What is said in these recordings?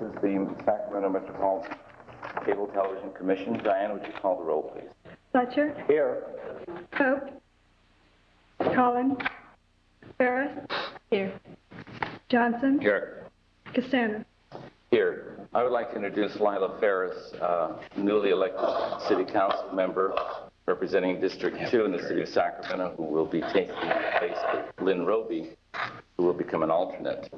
This is the Sacramento Metropolitan Cable Television Commission. Diane, would you call the roll, please? Fletcher. Here. Pope. Collins. Ferris. Here. Johnson. Here. Cassandra. Here. I would like to introduce Lila Ferris, newly elected City Council member representing District 2 in the City of Sacramento, who will be taking the place of Lynn Roby, who will become an alternate.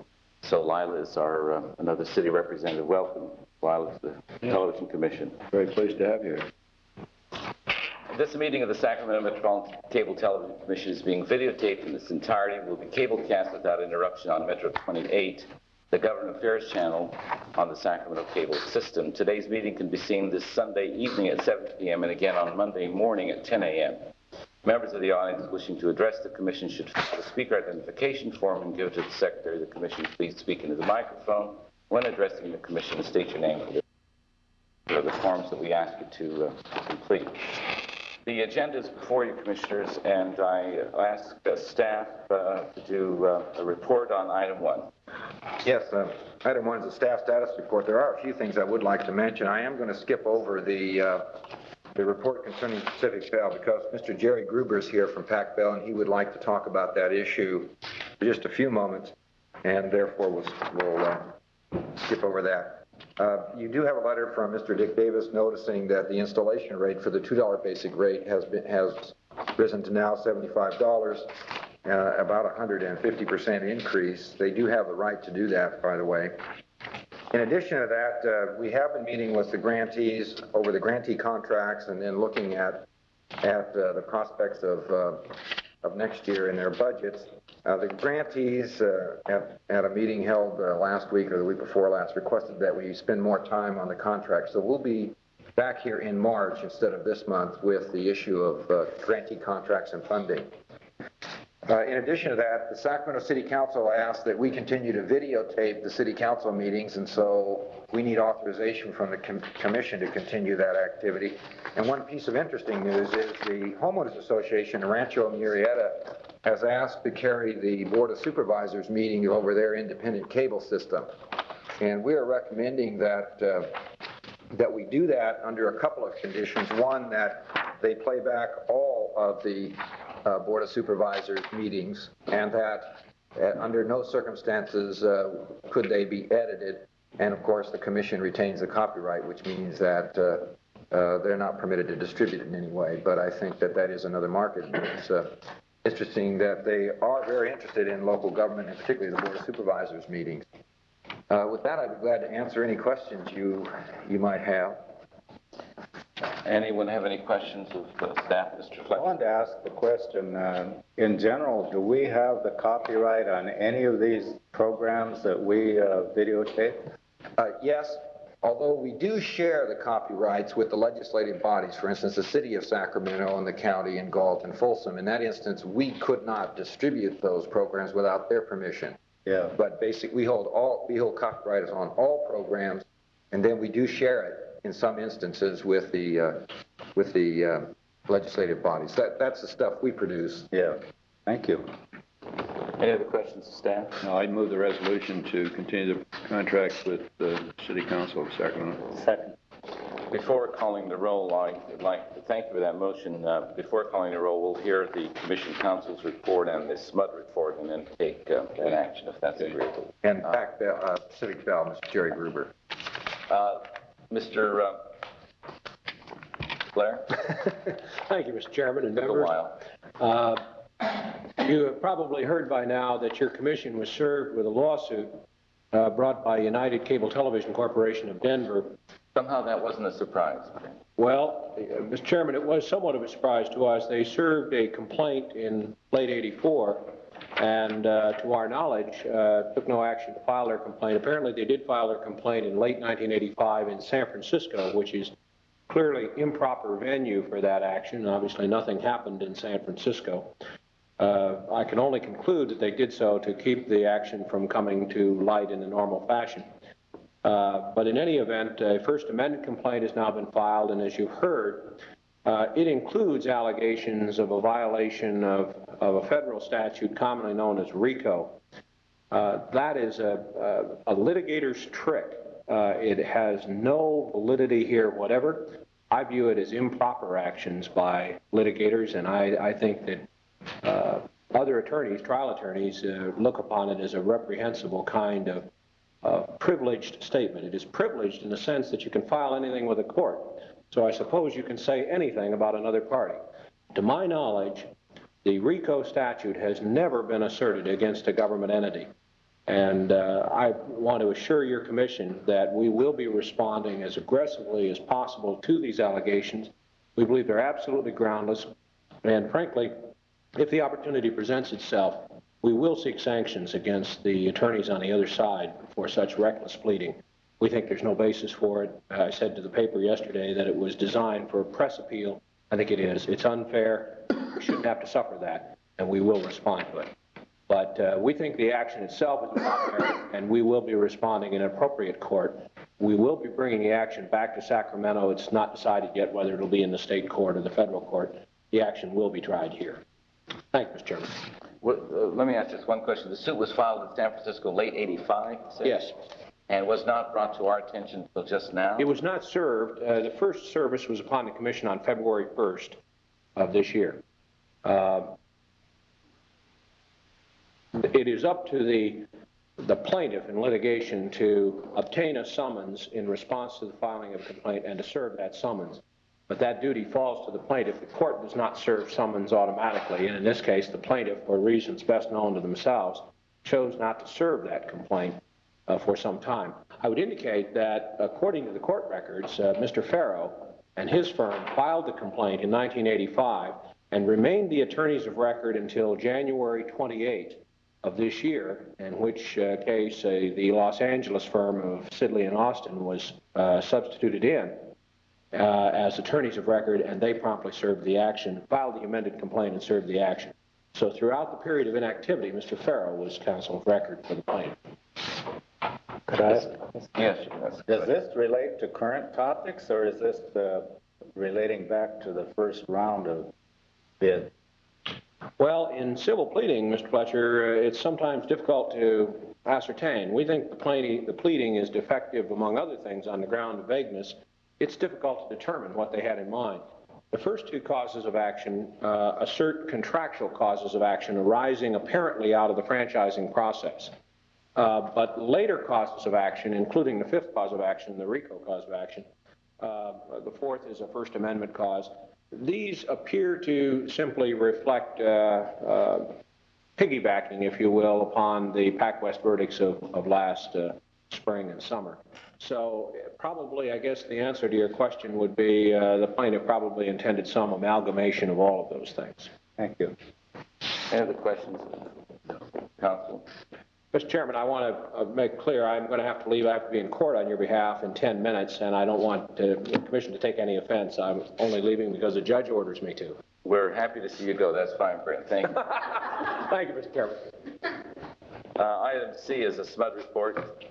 So Lila is our another city representative. Welcome, Lila, to the Television Commission. Very pleased to have you. This meeting of the Sacramento Metropolitan Cable Television Commission is being videotaped in its entirety and will be cablecast without interruption on Metro 28, the Government Affairs channel on the Sacramento cable system. Today's meeting can be seen this Sunday evening at 7 p.m. and again on Monday morning at 10 a.m. Members of the audience wishing to address the Commission should fill the speaker identification form and give it to the Secretary of the Commission. Please speak into the microphone. When addressing the Commission, state your name for the forms that we ask you to complete. The agenda is before you, Commissioners, and I ask staff to do a report on item 1. Yes, item 1 is a staff status report. There are a few things I would like to mention. I am going to skip over the report concerning Pacific Bell because Mr. Jerry Gruber is here from Pac Bell, and he would like to talk about that issue for just a few moments, and therefore we'll skip over that. You do have a letter from Mr. Dick Davis noticing that the installation rate for the $2 basic rate has risen to now $75, about 150% increase. They do have the right to do that, by the way. In addition to that, we have been meeting with the grantees over the grantee contracts and then looking at the prospects of next year in their budgets. The grantees at a meeting held last week or the week before last requested that we spend more time on the contract. So we'll be back here in March instead of this month with the issue of grantee contracts and funding. In addition to that, the Sacramento City Council asked that we continue to videotape the City Council meetings, and so we need authorization from the Commission to continue that activity. And one piece of interesting news is the Homeowners Association in Rancho Murrieta has asked to carry the Board of Supervisors meeting over their independent cable system. And we are recommending that we do that under a couple of conditions. One, that they play back all of the Board of Supervisors meetings, and that under no circumstances could they be edited. And of course, the Commission retains the copyright, which means that they're not permitted to distribute it in any way. But I think that that is another market. It's interesting that they are very interested in local government, and particularly the Board of Supervisors meetings. With that, I'd be glad to answer any questions you might have. Anyone have any questions of staff, Mr. Fletcher? I wanted to ask the question, in general, do we have the copyright on any of these programs that we videotape? Yes, although we do share the copyrights with the legislative bodies. For instance, the City of Sacramento and the county in Galt and Folsom. In that instance, we could not distribute those programs without their permission. Yeah. But basically, we hold copyright on all programs, and then we do share it in some instances with the legislative bodies. That's the stuff we produce. Yeah. Thank you. Any other questions of staff? No, I'd move the resolution to continue the contract with the City Council of Sacramento. Second. Before calling the roll, I'd like to thank you for that motion. Before calling the roll, we'll hear the Commission Council's report and the SMUD report and then take an action if that's agreeable. And back Pacific Bell, Mr. Jerry Gruber. Mr. Blair? Thank you, Mr. Chairman and Took members. a while. You have probably heard by now that your commission was served with a lawsuit brought by United Cable Television Corporation of Denver. Somehow that wasn't a surprise. Well, Mr. Chairman, it was somewhat of a surprise to us. They served a complaint in late '84 and to our knowledge took no action to file their complaint. Apparently they did file their complaint in late 1985 in San Francisco, which is clearly improper venue for that action. Obviously nothing happened in San Francisco. I can only conclude that they did so to keep the action from coming to light in a normal fashion. But in any event, a First Amendment complaint has now been filed, and as you've heard, it includes allegations of a violation of a federal statute commonly known as RICO. That is a litigator's trick It has no validity here whatever. I view it as improper actions by litigators, and I think that other attorneys, trial attorneys, look upon it as a reprehensible kind of privileged statement. It is privileged in the sense that you can file anything with a court. So I suppose you can say anything about another party. To my knowledge, the RICO statute has never been asserted against a government entity. And I want to assure your commission that we will be responding as aggressively as possible to these allegations. We believe they're absolutely groundless. And frankly, if the opportunity presents itself, we will seek sanctions against the attorneys on the other side for such reckless pleading. We think there's no basis for it. I said to the paper yesterday that it was designed for a press appeal. I think it is. It's unfair. We shouldn't have to suffer that, and we will respond to it. But we think the action itself is not fair, and we will be responding in an appropriate court. We will be bringing the action back to Sacramento. It's not decided yet whether it'll be in the state court or the federal court. The action will be tried here. Thank you, Mr. Chairman. Well, let me ask just one question. The suit was filed in San Francisco late '85? Yes. And was not brought to our attention until just now? It was not served. The first service was upon the commission on February 1st of this year. It is up to the plaintiff in litigation to obtain a summons in response to the filing of a complaint and to serve that summons. But that duty falls to the plaintiff. The court does not serve summons automatically, and in this case, the plaintiff, for reasons best known to themselves, chose not to serve that complaint for some time. I would indicate that, according to the court records, Mr. Farrow and his firm filed the complaint in 1985 and remained the attorneys of record until January 28 of this year, in which case the Los Angeles firm of Sidley and Austin was substituted in as attorneys of record, and they promptly served the action, filed the amended complaint, and served the action. So throughout the period of inactivity, Mr. Farrow was counsel of record for the plaintiff. Could I? Yes. Does this relate to current topics, or is this relating back to the first round of bid? Well, in civil pleading, Mr. Fletcher, it's sometimes difficult to ascertain. We think the pleading is defective, among other things, on the ground of vagueness. It's difficult to determine what they had in mind. The first two causes of action assert contractual causes of action arising apparently out of the franchising process. But later causes of action, including the fifth cause of action, the RICO cause of action, the fourth is a First Amendment cause, these appear to simply reflect piggybacking, if you will, upon the PacWest verdicts of last spring and summer. So probably, I guess the answer to your question would be the plaintiff probably intended some amalgamation of all of those things. Thank you. Any other questions, counsel? Mr. Chairman, I want to make clear I'm going to have to leave. I have to be in court on your behalf in 10 minutes, and I don't want the commission to take any offense. I'm only leaving because the judge orders me to. We're happy to see you go. That's fine, Brent. Thank you. Thank you, Mr. Chairman. Item C is a SMUD report.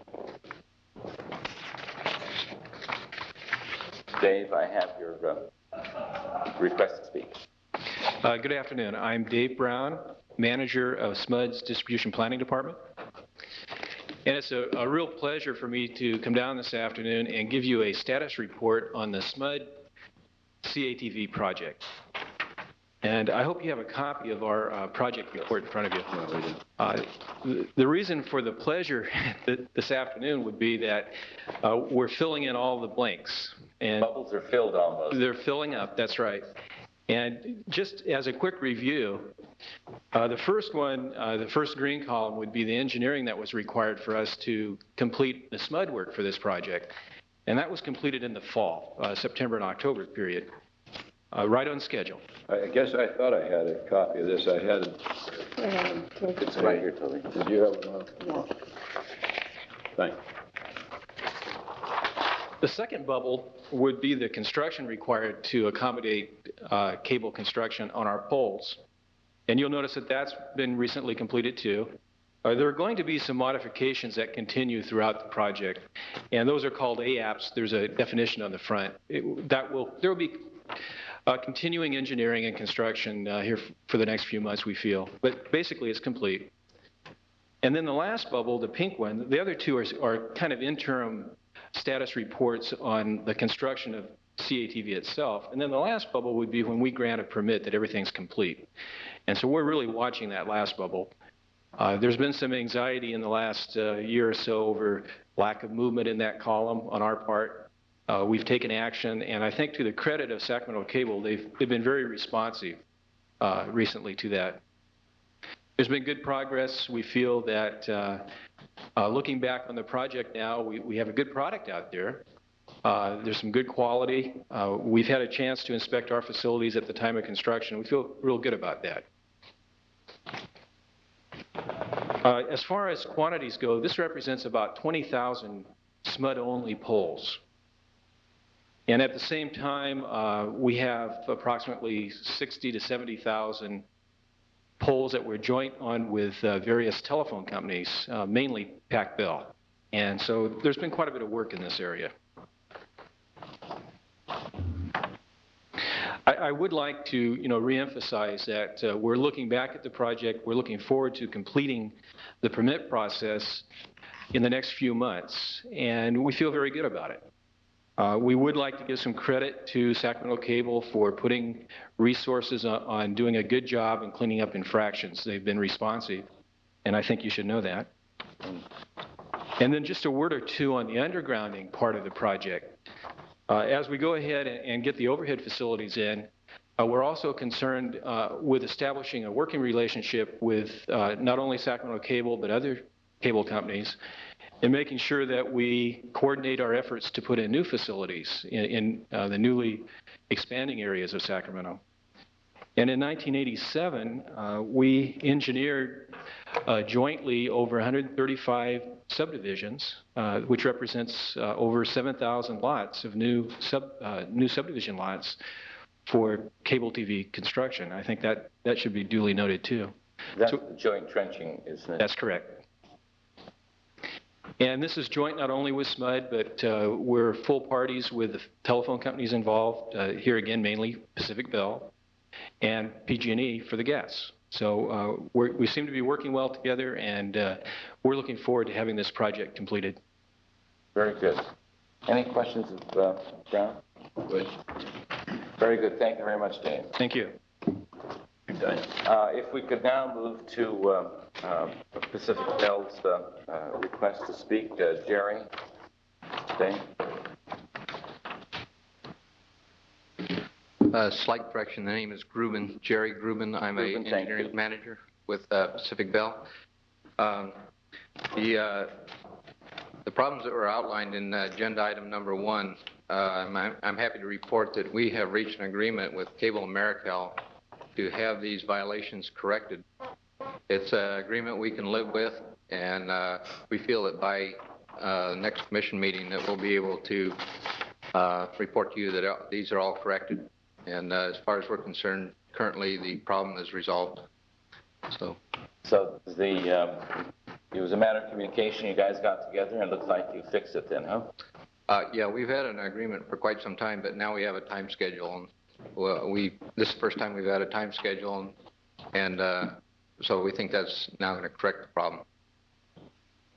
Dave, I have your request to speak. Good afternoon. I'm Dave Brown, manager of SMUD's Distribution Planning Department. And it's a real pleasure for me to come down this afternoon and give you a status report on the SMUD CATV project. And I hope you have a copy of our project report in front of you. The reason for the pleasure this afternoon would be that we're filling in all the blanks. And bubbles are filled almost. They're filling up, that's right. And just as a quick review, the first one, the first green column would be the engineering that was required for us to complete the SMUD work for this project. And that was completed in the fall, September and October period, right on schedule. I guess I thought I had a copy of this. I had it. It's right here, Toby. Did you have one? No. Thanks. The second bubble would be the construction required to accommodate cable construction on our poles. And you'll notice that that's been recently completed too. There are going to be some modifications that continue throughout the project, and those are called AAPs. There's a definition on the front. There will be continuing engineering and construction here for the next few months, we feel. But basically, it's complete. And then the last bubble, the pink one, the other two are kind of interim status reports on the construction of CATV itself. And then the last bubble would be when we grant a permit that everything's complete. And so we're really watching that last bubble. There's been some anxiety in the last year or so over lack of movement in that column on our part. We've taken action, and I think to the credit of Sacramento Cable, they've been very responsive recently to that. There's been good progress. We feel that looking back on the project now, we have a good product out there. There's some good quality. We've had a chance to inspect our facilities at the time of construction. We feel real good about that. As far as quantities go, this represents about 20,000 SMUD-only poles. And at the same time, we have approximately 60 to 70,000 poles that we're joint on with various telephone companies, mainly Pac Bell. And so there's been quite a bit of work in this area. I would like to, reemphasize that we're looking back at the project. We're looking forward to completing the permit process in the next few months, and we feel very good about it. We would like to give some credit to Sacramento Cable for putting resources on doing a good job in cleaning up infractions. They've been responsive, and I think you should know that. And then just a word or two on the undergrounding part of the project. As we go ahead and get the overhead facilities in, we're also concerned with establishing a working relationship with not only Sacramento Cable, but other cable companies, and making sure that we coordinate our efforts to put in new facilities in the newly expanding areas of Sacramento. And in 1987, we engineered jointly over 135 subdivisions, which represents over 7,000 lots of new subdivision lots for cable TV construction. I think that should be duly noted too. That's joint trenching, isn't it? That's correct. And this is joint not only with SMUD, but we're full parties with the telephone companies involved, here again mainly Pacific Bell, and PG&E for the gas. So we seem to be working well together, and we're looking forward to having this project completed. Very good. Any questions of Brown? Good. Very good. Thank you very much, Dave. Thank you. If we could now move to Pacific Bell's request to speak. Jerry, Dave? Slight correction. The name is Grubin, Jerry Grubin. I'm an engineering manager with Pacific Bell. The problems that were outlined in agenda item number 1, I'm happy to report that we have reached an agreement with Cable Americal to have these violations corrected. It's an agreement we can live with, and we feel that by next commission meeting that we'll be able to report to you that these are all corrected. And as far as we're concerned, currently the problem is resolved. So it was a matter of communication. You guys got together, and it looks like you fixed it then, huh? Yeah, we've had an agreement for quite some time, but now we have a time schedule. And this is the first time we've had a time schedule, and so we think that's now going to correct the problem.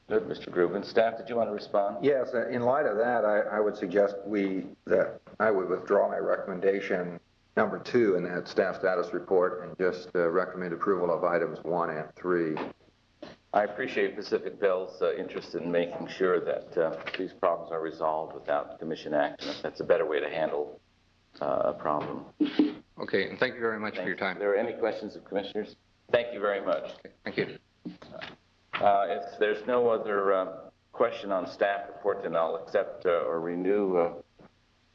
Good, Mr. Grubin. Staff, did you want to respond? Yes, in light of that, I would suggest that I would withdraw my recommendation number 2 in that staff status report and just recommend approval of items 1 and 3. I appreciate Pacific Bell's interest in making sure that these problems are resolved without commission action. That's a better way to handle a problem. Okay, and thank you very much for your time. Are there any questions of commissioners? Thank you very much. Okay, thank you. If there's no other question on staff report, then I'll accept or renew,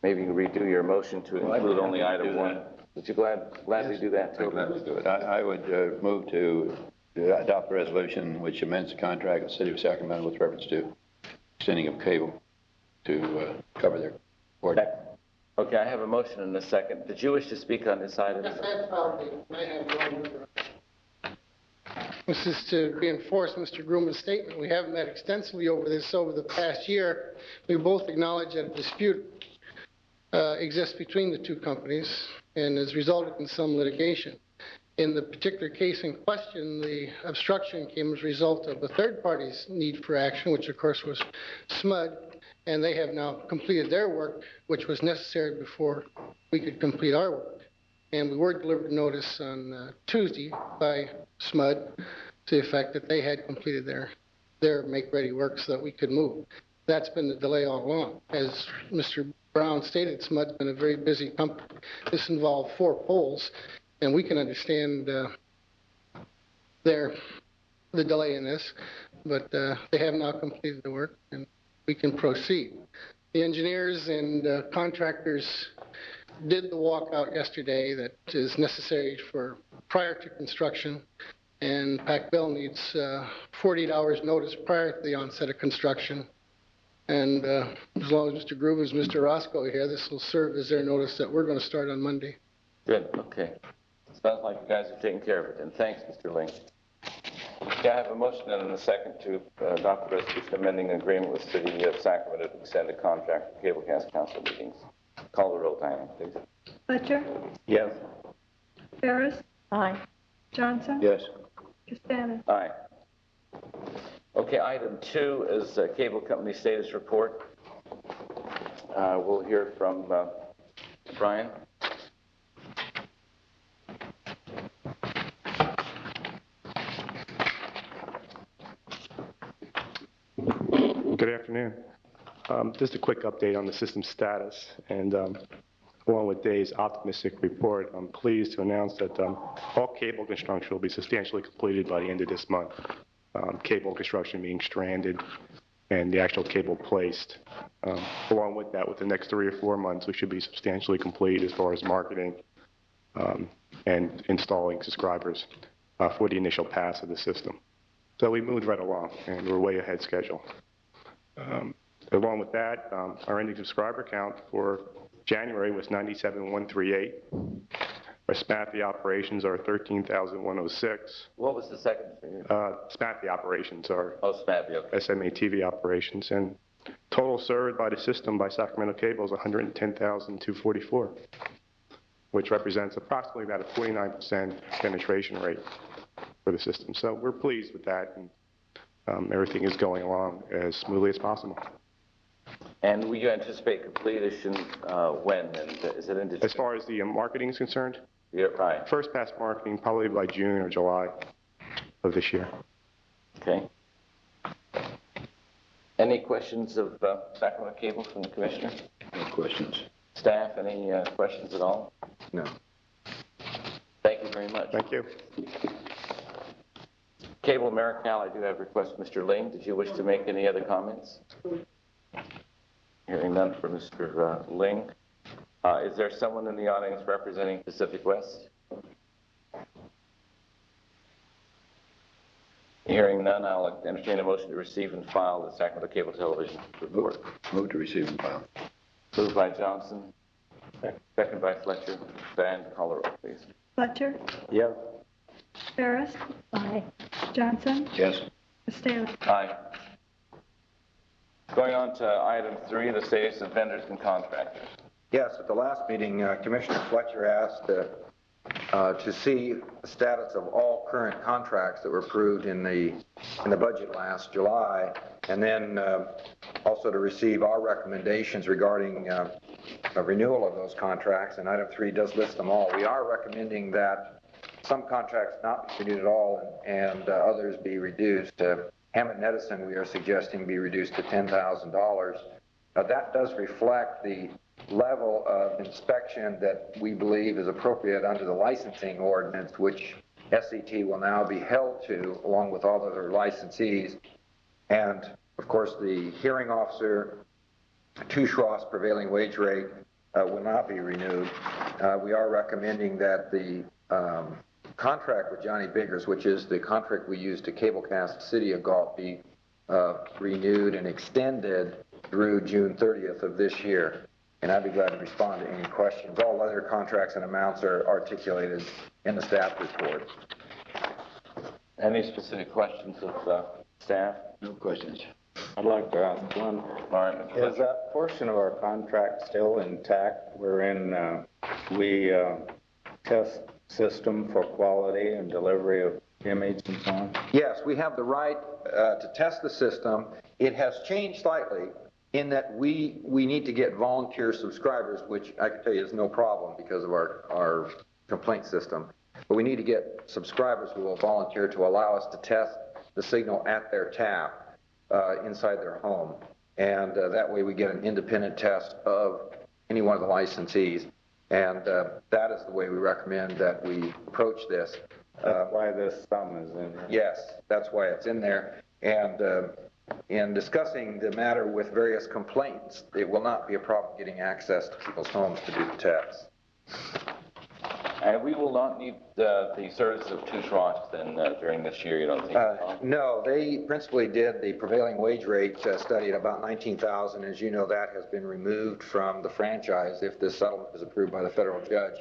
maybe redo your motion to include only item 1. Would you gladly do that, too? I'd gladly do it. I would move to adopt a resolution which amends the contract with the City of Sacramento with reference to extending of cable to cover their board. Okay, I have a motion and a second. Did you wish to speak on this item? Yes, I have one. This is to reinforce Mr. Grumman's statement. We have met extensively over this over the past year. We both acknowledge that a dispute exists between the two companies and has resulted in some litigation. In the particular case in question, the obstruction came as a result of the third party's need for action, which of course was SMUD, and they have now completed their work, which was necessary before we could complete our work. And we were delivered notice on Tuesday by SMUD to the effect that they had completed their make-ready work so that we could move. That's been the delay all along. As Mr. Brown stated, SMUD's been a very busy company. This involved 4 poles, and we can understand the delay in this, but they have now completed the work, and we can proceed. The engineers and contractors did the walkout yesterday that is necessary for prior to construction, and Pac-Bell needs 48 hours notice prior to the onset of construction. And as long as Mr. Groove and Mr. Roscoe are here, this will serve as their notice that we're going to start on Monday. Good, okay. Sounds like you guys are taking care of it, and thanks, Mr. Ling. Yeah, I have a motion and a second to adopt the resolution amending agreement with City of Sacramento to extend a contract for cablecast council meetings. Call the roll, Diane, please. Fletcher. Yes. Ferris. Aye. Johnson. Yes. Costanza. Aye. Okay, item 2 is cable company status report. We'll hear from Brian. Good afternoon. Just a quick update on the system status, and along with Dave's optimistic report, I'm pleased to announce that all cable construction will be substantially completed by the end of this month. Cable construction being stranded and the actual cable placed. Along with that, with the next 3 or 4 months, we should be substantially complete as far as marketing and installing subscribers for the initial pass of the system. So we moved right along, and we're way ahead schedule. Along with that, our ending subscriber count for January was 97,138. Our SMATHY operations are 13,106. What was the second figure? SMATHY operations are SMATHY, okay. SMA TV operations, and total served by the system by Sacramento Cable is 110,244, which represents approximately about a 49% penetration rate for the system. So we're pleased with that, and everything is going along as smoothly as possible. And will you anticipate completion when? And is it in As far as the marketing is concerned? Yeah, right. First pass marketing probably by June or July of this year. Okay. Any questions of Sacramento Cable from the commissioner? No questions. Staff, any questions at all? No. Thank you very much. Thank you. Cable America, I do have a request. Mr. Ling, did you wish to make any other comments? Hearing none from Mr. Ling. Is there someone in the audience representing Pacific West? Hearing none, I'll entertain a motion to receive and file the Sacramento Cable Television report. Move to receive and file. Moved by Johnson, second by Fletcher. Diane, call the roll, please. Fletcher. Yes. Ferris. Aye. Johnson. Yes. Costanza. Aye. Going on to item 3, the status of vendors and contractors. Yes, at the last meeting, Commissioner Fletcher asked to see the status of all current contracts that were approved in the budget last July, and then also to receive our recommendations regarding a renewal of those contracts. And item 3 does list them all. We are recommending that some contracts not be renewed at all and others be reduced. Hammond Edison, we are suggesting, be reduced to $10,000. That does reflect the level of inspection that we believe is appropriate under the licensing ordinance, which SCT will now be held to, along with all other licensees. And, of course, the hearing officer, Tusharoff's prevailing wage rate will not be renewed. We are recommending that the contract with Johnny Biggers, which is the contract we use to cablecast City of Galt, be renewed and extended through June 30th of this year. And I'd be glad to respond to any questions. All other contracts and amounts are articulated in the staff report. Any specific questions of staff? No questions. I'd like to ask one. All right, Mr. Is Fletcher. that portion of our contract still intact wherein we test system for quality and delivery of image and so on? Yes, we have the right to test the system. It has changed slightly. in that we need to get volunteer subscribers, which I can tell you is no problem because of our complaint system. But we need to get subscribers who will volunteer to allow us to test the signal at their tap inside their home. And that way we get an independent test of any one of the licensees. And that is the way we recommend that we approach this. That's why this sum is in here. Yes, that's why it's in there. And in discussing the matter with various complaints, it will not be a problem getting access to people's homes to do the tests. And we will not need the services of Touche Roche then during this year, you don't think? No, they principally did the prevailing wage rate study at about $19,000. As you know, that has been removed from the franchise if this settlement is approved by the federal judge.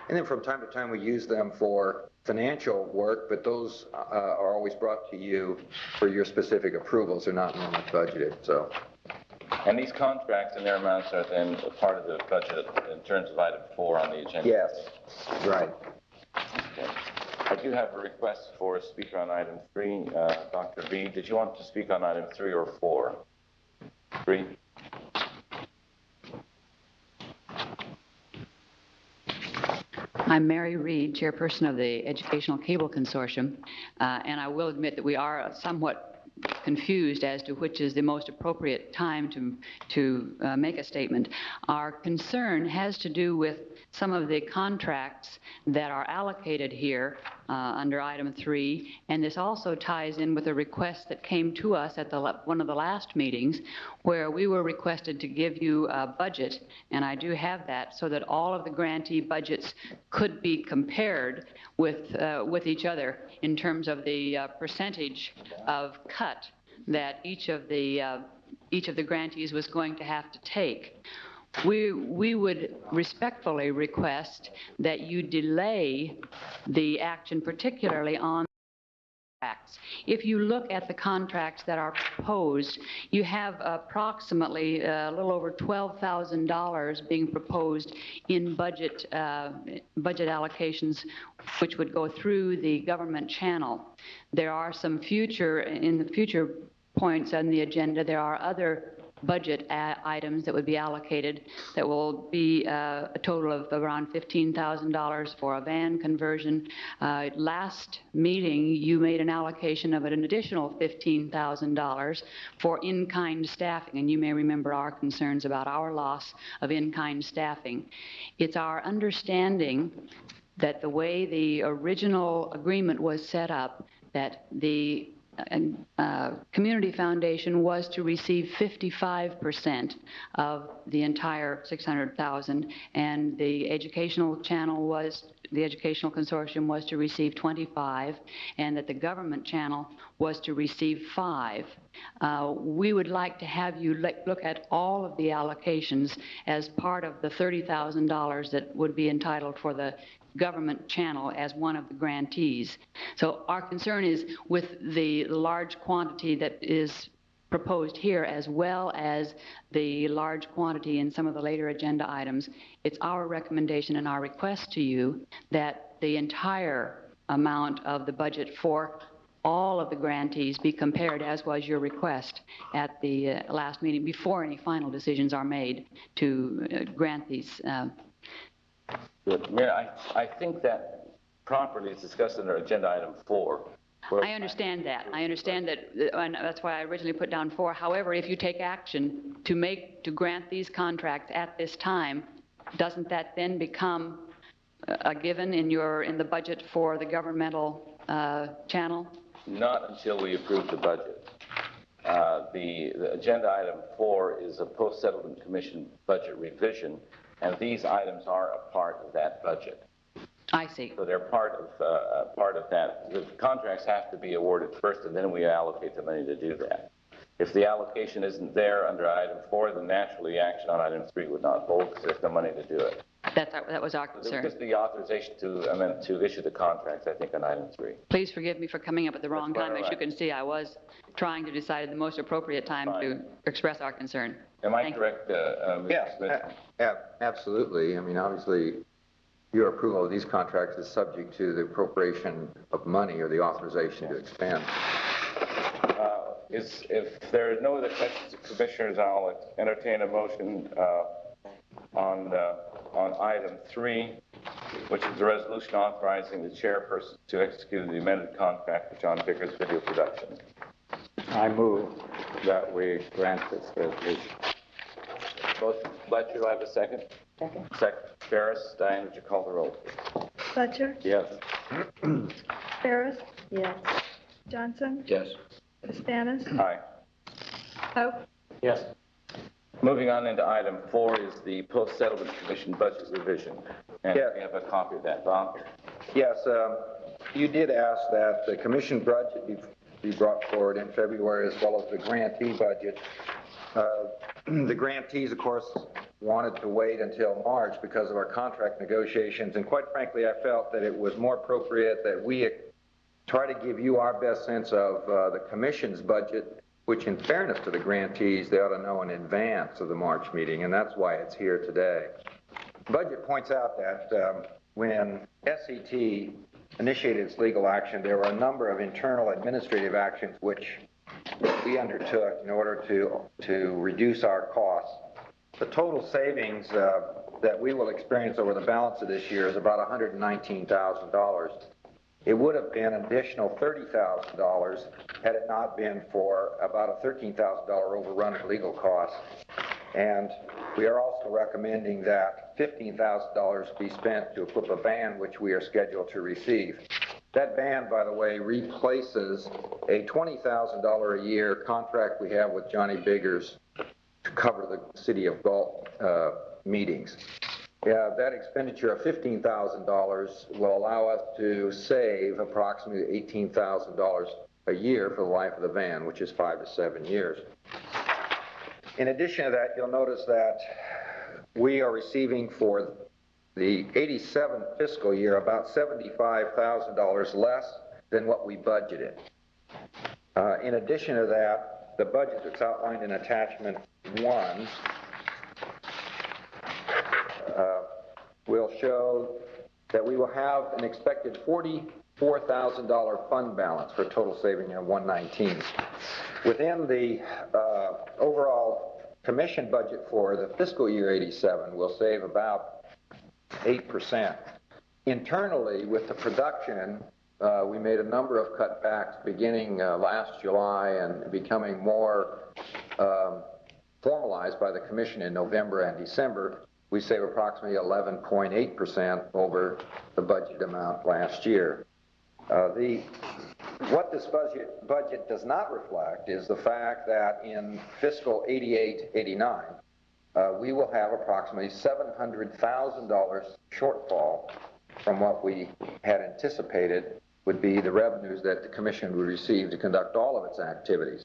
And then from time to time we use them for financial work, but those are always brought to you for your specific approvals. They're not normally budgeted. So. And these contracts and their amounts are then a part of the budget in terms of item 4 on the agenda? Yes, right. Okay. I do have a request for a speaker on item 3. Dr. Reed, did you want to speak on item 3 or 4? 3? I'm Mary Reed, chairperson of the Educational Cable Consortium, and I will admit that we are somewhat confused as to which is the most appropriate time to make a statement. Our concern has to do with some of the contracts that are allocated here under item 3, and this also ties in with a request that came to us at one of the last meetings where we were requested to give you a budget, and I do have that, so that all of the grantee budgets could be compared with each other in terms of the percentage of cut that each of the grantees was going to have to take. We would respectfully request that you delay the action, particularly on contracts. If you look at the contracts that are proposed, you have approximately a little over $12,000 being proposed in budget allocations, which would go through the government channel. There are some in the future points on the agenda, there are other budget items that would be allocated that will be a total of around $15,000 for a van conversion. Last meeting, you made an allocation of an additional $15,000 for in-kind staffing, and you may remember our concerns about our loss of in-kind staffing. It's our understanding that the way the original agreement was set up, that the Community Foundation was to receive 55% of the entire $600,000, and the educational consortium was to receive 25, and that the government channel was to receive 5. We would like to have you look at all of the allocations as part of the $30,000 that would be entitled for the government channel as one of the grantees. So our concern is with the large quantity that is proposed here, as well as the large quantity in some of the later agenda items. It's our recommendation and our request to you that the entire amount of the budget for all of the grantees be compared, as was your request at the last meeting, before any final decisions are made to grant these. Good. Mayor, I think that properly is discussed under agenda item 4. I understand that. I understand that, and that's why I originally put down 4. However, if you take action to grant these contracts at this time, doesn't that then become a given in the budget for the governmental channel? Not until we approve the budget. The agenda item 4 is a post-settlement commission budget revision, and these items are a part of that budget. I see. So they're part of that. The contracts have to be awarded first, and then we allocate the money to do that. If the allocation isn't there under item 4, then naturally action on item 3 would not hold because there's no money to do it. That was our concern. Just the authorization to issue the contracts, I think, on item 3. Please forgive me for coming up at the wrong That's time. right. As you can see, I was trying to decide the most appropriate time to express our concern. Am I correct, Mr. Yes, Smith? absolutely. I mean, obviously, your approval of these contracts is subject to the appropriation of money or the authorization to expend. If there are no other questions, Commissioners, I'll entertain a motion on item 3, which is a resolution authorizing the chairperson to execute the amended contract with John Vickers Video Production. I move that we grant this resolution. Motion Fletcher, do I have a second? Second. Ferris. Diane, would you call the roll? Fletcher, Yes. Ferris, Yes. Johnson, Yes. Castanes, Aye. Hope, Yes. Moving on into item 4 is the Post-Settlement Commission budget revision. And Yeah. we have a copy of that. Bob? Yes, you did ask that the commission budget be brought forward in February as well as the grantee budget. The grantees, of course, wanted to wait until March because of our contract negotiations, and quite frankly, I felt that it was more appropriate that we try to give you our best sense of the commission's budget, which in fairness to the grantees, they ought to know in advance of the March meeting, and that's why it's here today. Budget points out that when SET initiated its legal action, there were a number of internal administrative actions which we undertook in order to reduce our costs. The total savings that we will experience over the balance of this year is about $119,000. It would have been an additional $30,000 had it not been for about a $13,000 overrun in legal costs. And we are also recommending that $15,000 be spent to equip a van, which we are scheduled to receive. That van, by the way, replaces a $20,000 a year contract we have with Johnny Biggers to cover the City of Galt meetings. Yeah, that expenditure of $15,000 will allow us to save approximately $18,000 a year for the life of the van, which is 5 to 7 years. In addition to that, you'll notice that we are receiving for the 87 fiscal year about $75,000 less than what we budgeted. In addition to that, the budget that's outlined in attachment 1 will show that we will have an expected $44,000 fund balance for a total saving of $119,000. Within the overall commission budget for the fiscal year 87, we'll save about 8%. Internally, with the production, we made a number of cutbacks beginning last July and becoming more formalized by the commission in November and December. We save approximately 11.8% over the budget amount last year. What this budget does not reflect is the fact that in fiscal 88-89, we will have approximately $700,000 shortfall from what we had anticipated would be the revenues that the commission would receive to conduct all of its activities.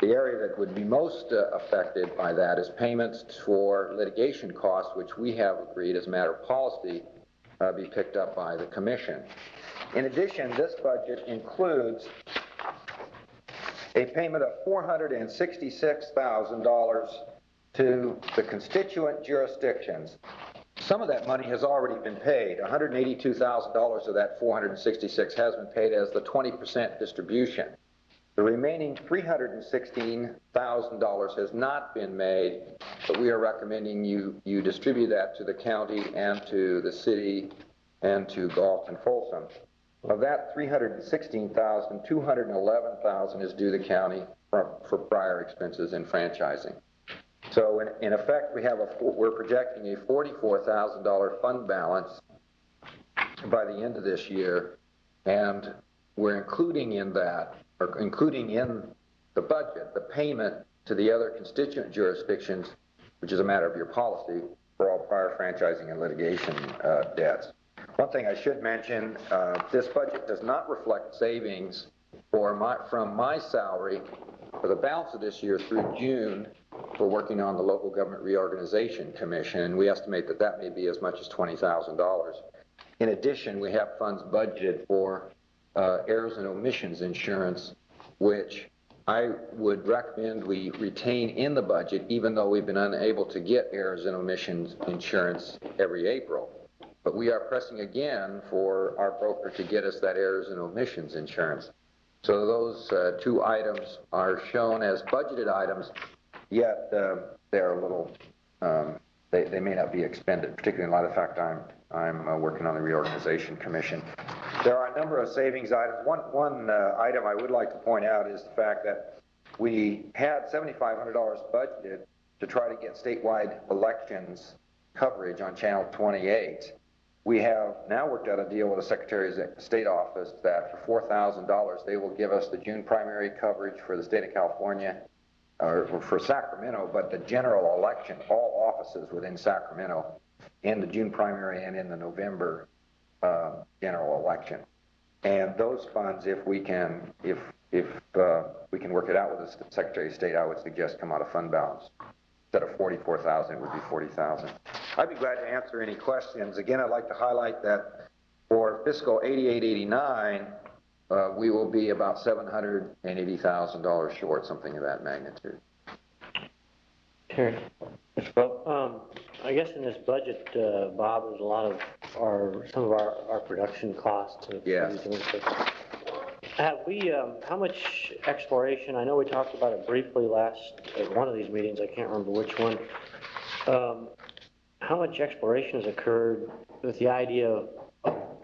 The area that would be most affected by that is payments for litigation costs, which we have agreed as a matter of policy be picked up by the commission. In addition, this budget includes a payment of $466,000 to the constituent jurisdictions. Some of that money has already been paid. $182,000 of that $466,000 has been paid as the 20% distribution. The remaining $316,000 has not been made, but we are recommending you distribute that to the county and to the city and to Galt and Folsom. Of that $316,000, $211,000 is due the county for prior expenses in franchising. So in effect, we're projecting a $44,000 fund balance by the end of this year, and we're including in the budget the payment to the other constituent jurisdictions, which is a matter of your policy, for all prior franchising and litigation debts. One thing I should mention, this budget does not reflect savings from my salary for the balance of this year through June for working on the Local Government Reorganization Commission. We estimate that that may be as much as $20,000. In addition, we have funds budgeted for errors and omissions insurance, which I would recommend we retain in the budget, even though we've been unable to get errors and omissions insurance every April. But we are pressing again for our broker to get us that errors and omissions insurance. So those two items are shown as budgeted items, yet they're a little, they may not be expended, particularly in light of the fact I'm working on the reorganization commission. There are a number of savings items. One item I would like to point out is the fact that we had $7,500 budgeted to try to get statewide elections coverage on Channel 28. We have now worked out a deal with the Secretary of State office that for $4,000 they will give us the June primary coverage for the state of California, or for Sacramento, but the general election, all offices within Sacramento, in the June primary and in the November general election. And those funds, if we can work it out with the Secretary of State, I would suggest come out of fund balance. Instead of 44,000, it would be 40,000. I'd be glad to answer any questions. Again, I'd like to highlight that for fiscal 88-89, we will be about $780,000 short, something of that magnitude. Terry. I guess in this budget, Bob, there's a lot of some of our production costs. Yes. Have we, how much exploration, I know we talked about it briefly at one of these meetings, I can't remember which one. How much exploration has occurred with the idea of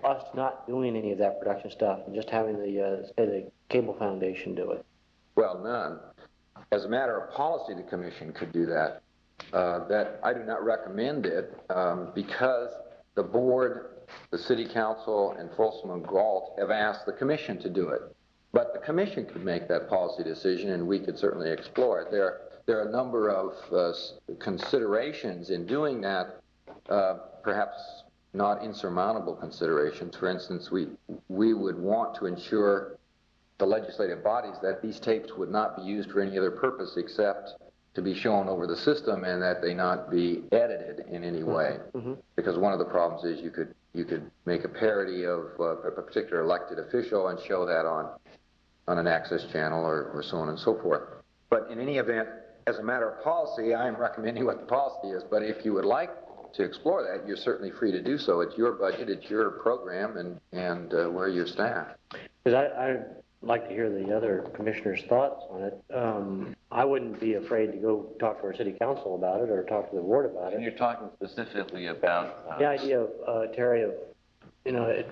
us not doing any of that production stuff and just having the Cable Foundation do it? Well, none. As a matter of policy, the commission could do that. That I do not recommend it because the board, the city council, and Folsom and Galt have asked the commission to do it. But the commission could make that policy decision, and we could certainly explore it. There are a number of considerations in doing that, perhaps not insurmountable considerations. For instance, we would want to ensure the legislative bodies that these tapes would not be used for any other purpose except to be shown over the system, and that they not be edited in any way. Mm-hmm. Because one of the problems is you could make a parody of a particular elected official and show that on an access channel or so on and so forth. But in any event, as a matter of policy, I am recommending what the policy is, but if you would like to explore that, you're certainly free to do so. It's your budget, it's your program, and we're your staff. Because I'd like to hear the other commissioners' thoughts on it. I wouldn't be afraid to go talk to our city council about it or talk to the board about it. And you're talking specifically about... the idea of, Terry, of,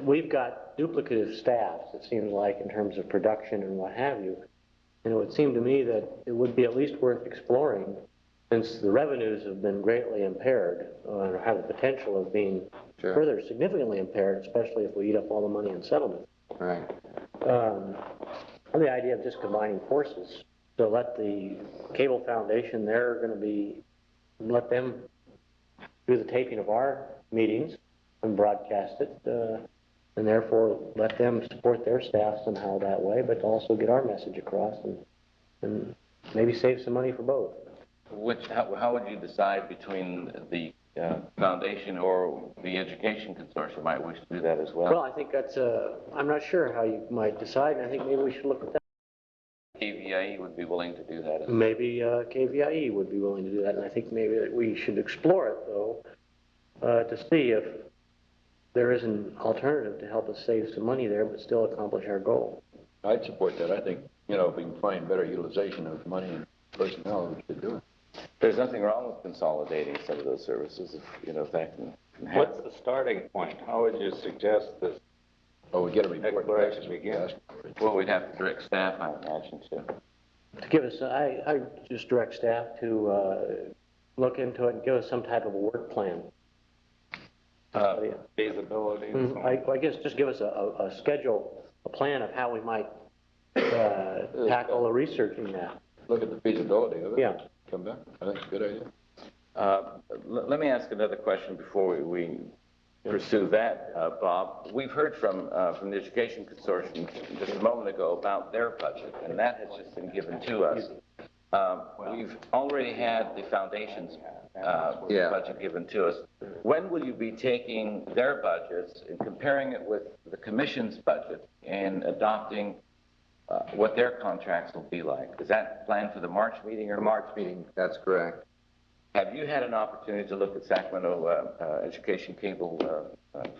we've got duplicative staffs, it seems like, in terms of production and what have you. And it would seem to me that it would be at least worth exploring, since the revenues have been greatly impaired, or have the potential of being further significantly impaired, especially if we eat up all the money in settlement. Right. The idea of just combining forces. So let the Cable Foundation, let them do the taping of our meetings and broadcast it, and therefore let them support their staff somehow that way, but also get our message across and maybe save some money for both. How would you decide between the foundation or the education consortium might wish to do that as well? Well, I think that's I'm not sure how you might decide, and I think maybe we should look at that. KVIE would be willing to do that as well. Maybe KVIE would be willing to do that, and I think maybe that we should explore it, though, to see if there is an alternative to help us save some money there, but still accomplish our goal. I'd support that. I think, if we can find better utilization of money and personnel, we should do it. There's nothing wrong with consolidating some of those services if that can happen. What's the starting point? How would you suggest this? Oh, we get a report. Exploration begins. Well, we'd have to direct staff, I imagine, to. To give us, I just direct staff to look into it and give us some type of a work plan. Feasibility. I guess just give us a schedule, a plan of how we might tackle the research in that. Look at the feasibility of it. Yeah. Come back. I think it's a good idea. Let me ask another question before we pursue that, Bob. We've heard from the Education Consortium just a moment ago about their budget, and that has just been given to us. We've already had the foundation's budget given to us. When will you be taking their budgets and comparing it with the Commission's budget and adopting what their contracts will be like? Is that planned for the March meeting or? The March meeting, that's correct. Have you had an opportunity to look at Sacramento Education Cable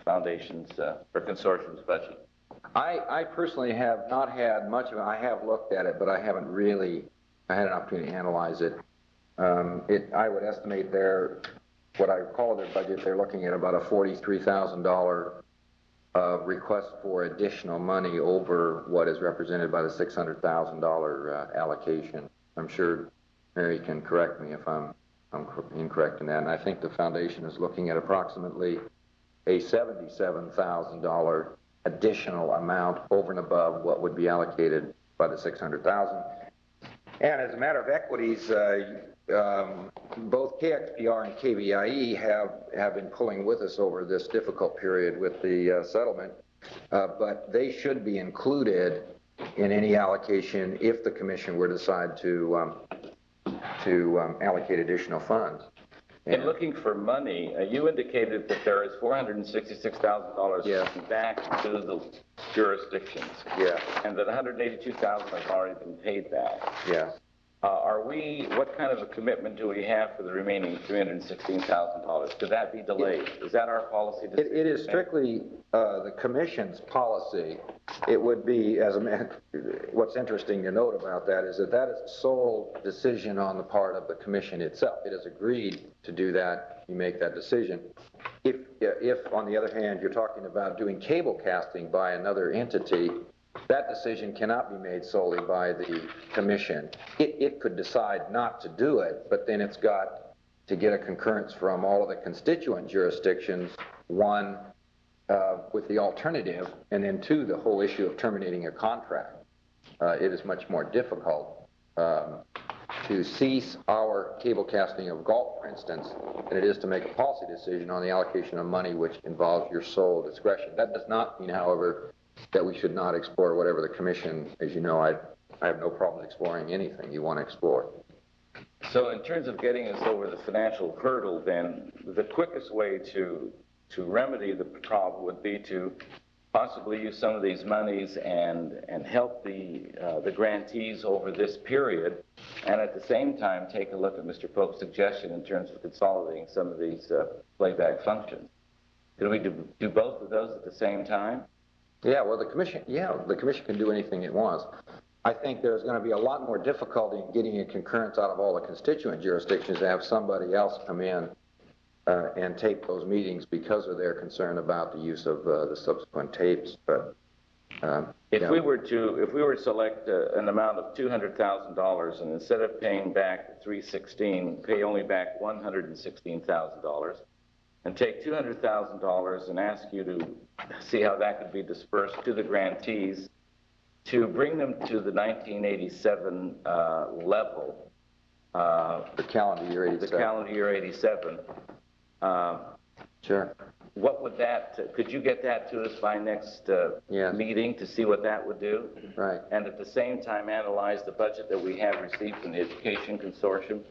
Foundation's or Consortium's budget? I personally have not had much of it. I have looked at it, but I haven't really had an opportunity to analyze it. I would estimate what I call their budget, they're looking at about a $43,000 request for additional money over what is represented by the $600,000 allocation. I'm sure Mary can correct me if I'm incorrect in that. And I think the foundation is looking at approximately a $77,000 additional amount over and above what would be allocated by the $600,000. And as a matter of equities, both KXPR and KVIE have been pulling with us over this difficult period with the settlement, but they should be included in any allocation if the commission were to decide to allocate additional funds. In looking for money, you indicated that there is $466,000 Yeah. back to the jurisdictions. Yeah. And that $182,000 has already been paid back. Yeah. What kind of a commitment do we have for the remaining $316,000? Could that be delayed? Is that our policy? It is strictly the commission's policy. It would be, what's interesting to note about that is that is a sole decision on the part of the commission itself. It has agreed to do that. You make that decision. If on the other hand, you're talking about doing cable casting by another entity, that decision cannot be made solely by the commission. It could decide not to do it, but then it's got to get a concurrence from all of the constituent jurisdictions, one, with the alternative, and then two, the whole issue of terminating a contract. It is much more difficult to cease our cable casting of golf, for instance, than it is to make a policy decision on the allocation of money which involves your sole discretion. That does not mean, however, that we should not explore whatever the commission, as you know, I have no problem exploring anything you want to explore. So in terms of getting us over the financial hurdle, then, the quickest way to remedy the problem would be to possibly use some of these monies and help the grantees over this period, and at the same time take a look at Mr. Pope's suggestion in terms of consolidating some of these playback functions. Can we do both of those at the same time? Yeah, well, the commission can do anything it wants. I think there's going to be a lot more difficulty in getting a concurrence out of all the constituent jurisdictions to have somebody else come in and tape those meetings because of their concern about the use of the subsequent tapes. But if we were to select an amount of $200,000 and instead of paying back $316, pay only back $116,000, and take $200,000 and ask you to see how that could be dispersed to the grantees to bring them to the 1987 level. The calendar year 87. The calendar year 87. Sure. What would could you get that to us by next meeting to see what that would do? Right. And at the same time analyze the budget that we have received from the Education Consortium,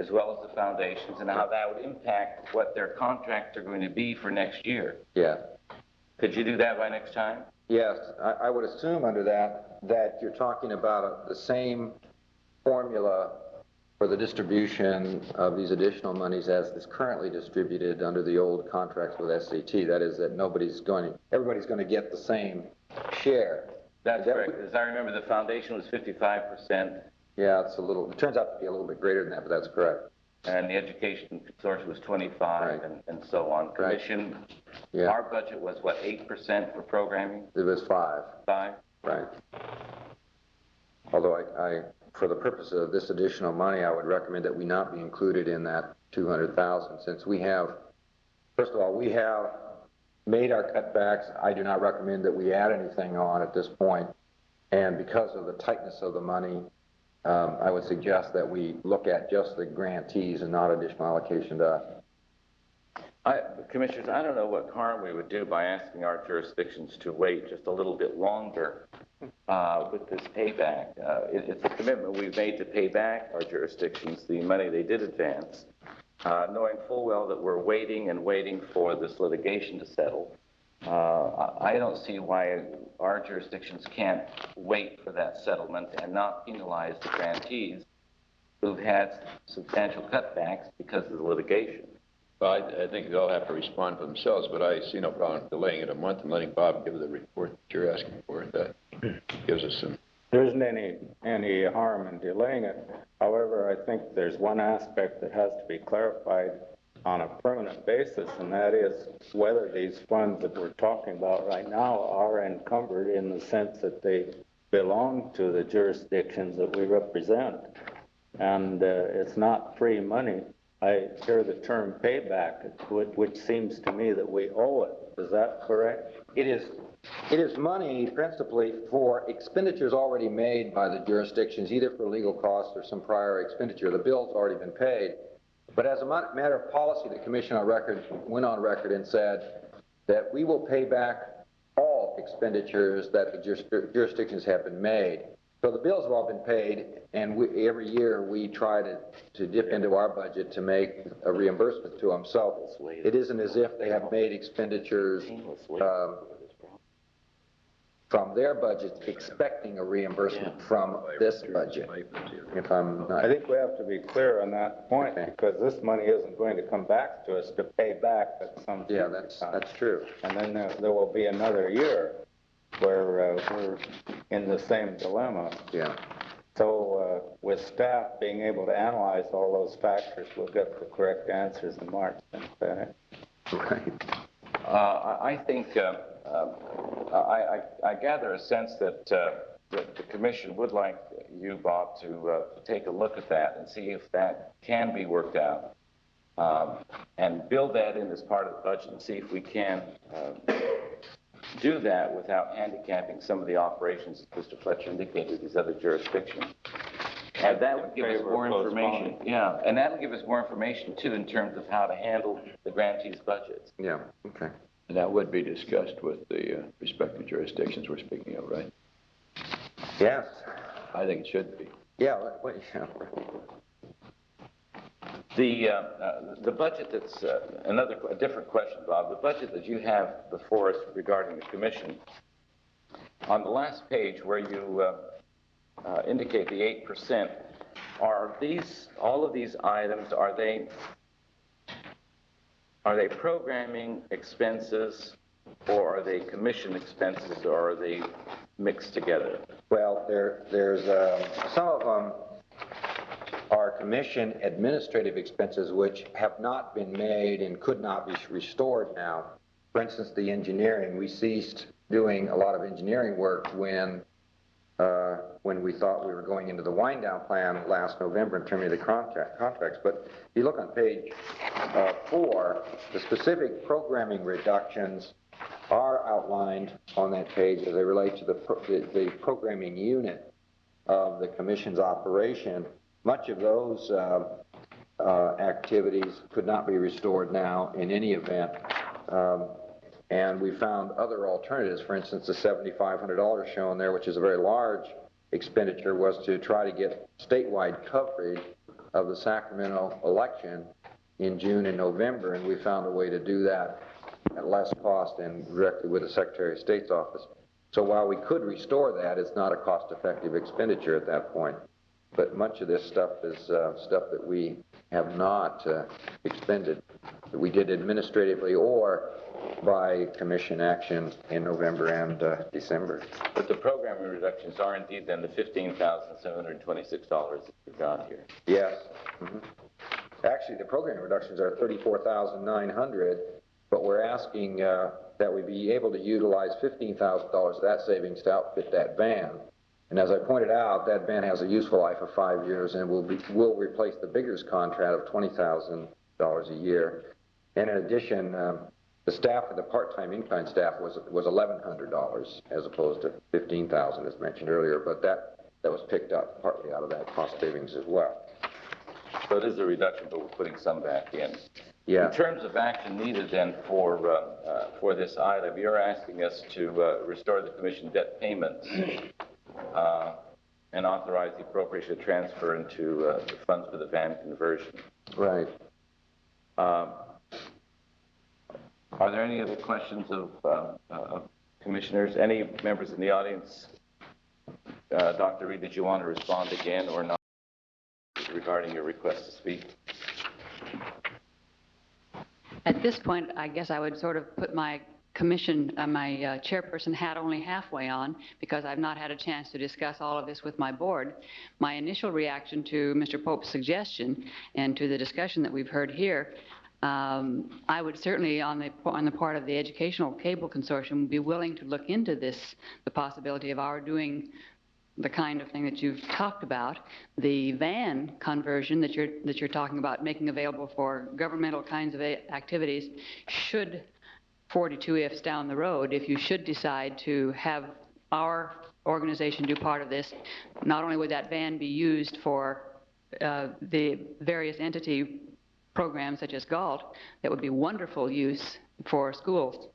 as well as the foundations, and how that would impact what their contracts are going to be for next year. Yeah. Could you do that by next time? Yes. I would assume under that you're talking about the same formula for the distribution of these additional monies as is currently distributed under the old contracts with SCT. That is that everybody's going to get the same share. That's correct. As I remember, the foundation was 55%. Yeah, it turns out to be a little bit greater than that, but that's correct. And the Education Consortium was 25, right. and so on. Commission, yeah. Our budget was what, 8% for programming? It was 5. 5? Right. Although for the purpose of this additional money, I would recommend that we not be included in that $200,000 since first of all, we have made our cutbacks. I do not recommend that we add anything on at this point. And because of the tightness of the money, I would suggest that we look at just the grantees and not additional allocation to us. Commissioners, I don't know what harm we would do by asking our jurisdictions to wait just a little bit longer with this payback. It's a commitment we've made to pay back our jurisdictions the money they did advance, knowing full well that we're waiting and waiting for this litigation to settle. I don't see why our jurisdictions can't wait for that settlement and not penalize the grantees who've had substantial cutbacks because of the litigation. Well, I think they'll have to respond for themselves, but I see no problem delaying it a month and letting Bob give the report that you're asking for. That gives us some. There isn't any harm in delaying it. However, I think there's one aspect that has to be clarified on a permanent basis, and that is whether these funds that we're talking about right now are encumbered in the sense that they belong to the jurisdictions that we represent. And it's not free money. I hear the term payback, which seems to me that we owe it. Is that correct? It is money principally for expenditures already made by the jurisdictions, either for legal costs or some prior expenditure. The bill's already been paid. But as a matter of policy, the Commission went on record and said that we will pay back all expenditures that the jurisdictions have been made. So the bills have all been paid, and every year we try to dip into our budget to make a reimbursement to them. So it isn't as if they have made expenditures from their budget expecting a reimbursement from this budget. If I'm not. I think we have to be clear on that point, because this money isn't going to come back to us to pay back at some Yeah, future time. that's true. And then there will be another year where we're in the same dilemma. Yeah. So with staff being able to analyze all those factors, we'll get the correct answers in March. Right. I think I gather a sense that the Commission would like you, Bob, to take a look at that and see if that can be worked out, and build that in as part of the budget and see if we can do that without handicapping some of the operations, as Mr. Fletcher indicated, these other jurisdictions. And that would give us more information. Yeah, and that would give us more information, too, in terms of how to handle the grantees' budgets. Yeah, okay. And that would be discussed with the respective jurisdictions we're speaking of, right? Yes. I think it should be. Yeah. The budget that's a different question, Bob. The budget that you have before us regarding the Commission, on the last page where you indicate the 8%, are all of these items, are they programming expenses, or are they commission expenses, or are they mixed together? Well, there's some of them are commission administrative expenses which have not been made and could not be restored now. For instance, the engineering, we ceased doing a lot of engineering work when we thought we were going into the wind down plan last November and terminated the contracts. But if you look on page 4, the specific programming reductions are outlined on that page as they relate to the programming unit of the Commission's operation. Much of those activities could not be restored now in any event. And we found other alternatives. For instance, the $7,500 shown there, which is a very large expenditure, was to try to get statewide coverage of the Sacramento election in June and November, and we found a way to do that at less cost and directly with the Secretary of State's office. So while we could restore that, it's not a cost-effective expenditure at that point. But much of this stuff is stuff that we have not expended, that we did administratively or by commission action in November and December. But the programming reductions are indeed then the $15,726 that you've got here. Yes. Mm-hmm. Actually, the programming reductions are $34,900, but we're asking that we be able to utilize $15,000 of that savings to outfit that van. And as I pointed out, that van has a useful life of 5 years and will replace the Biggers contract of $20,000 a year. And in addition, the staff for the part-time in-kind staff was $1,100 as opposed to $15,000 as mentioned earlier, but that was picked up partly out of that cost savings as well. So it is a reduction, but we're putting some back in. Yeah. In terms of action needed then for this item, you're asking us to restore the Commission debt payments and authorize the appropriation to transfer into the funds for the van conversion. Right. Are there any other questions of commissioners? Any members in the audience? Dr. Reed, did you want to respond again or not regarding your request to speak? At this point, I guess I would sort of put my commission, my chairperson hat only halfway on, because I've not had a chance to discuss all of this with my board. My initial reaction to Mr. Pope's suggestion and to the discussion that we've heard here, I would certainly, on the part of the Educational Cable Consortium, be willing to look into this, the possibility of our doing the kind of thing that you've talked about. The van conversion that you're talking about, making available for governmental kinds of activities, should 42 ifs down the road, if you should decide to have our organization do part of this, not only would that van be used for the various entity programs such as GALT, that would be wonderful use for schools.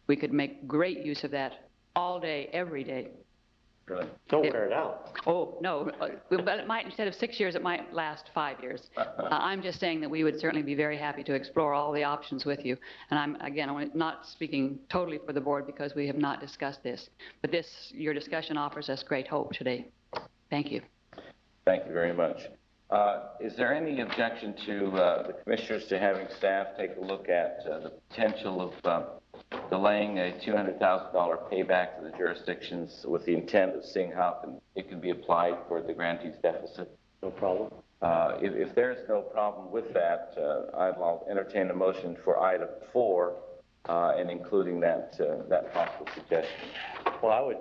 We could make great use of that all day, every day. Really? Don't wear it out. Oh, no, but it might, instead of 6 years, it might last 5 years. I'm just saying that we would certainly be very happy to explore all the options with you. And I'm not speaking totally for the board because we have not discussed this. But your discussion offers us great hope today. Thank you. Thank you very much. Is there any objection to the commissioners to having staff take a look at the potential of delaying a $200,000 payback to the jurisdictions with the intent of seeing how it can be applied for the grantee's deficit? No problem. If there's no problem with that, I'll entertain a motion for item 4 and including that possible suggestion. Well, I would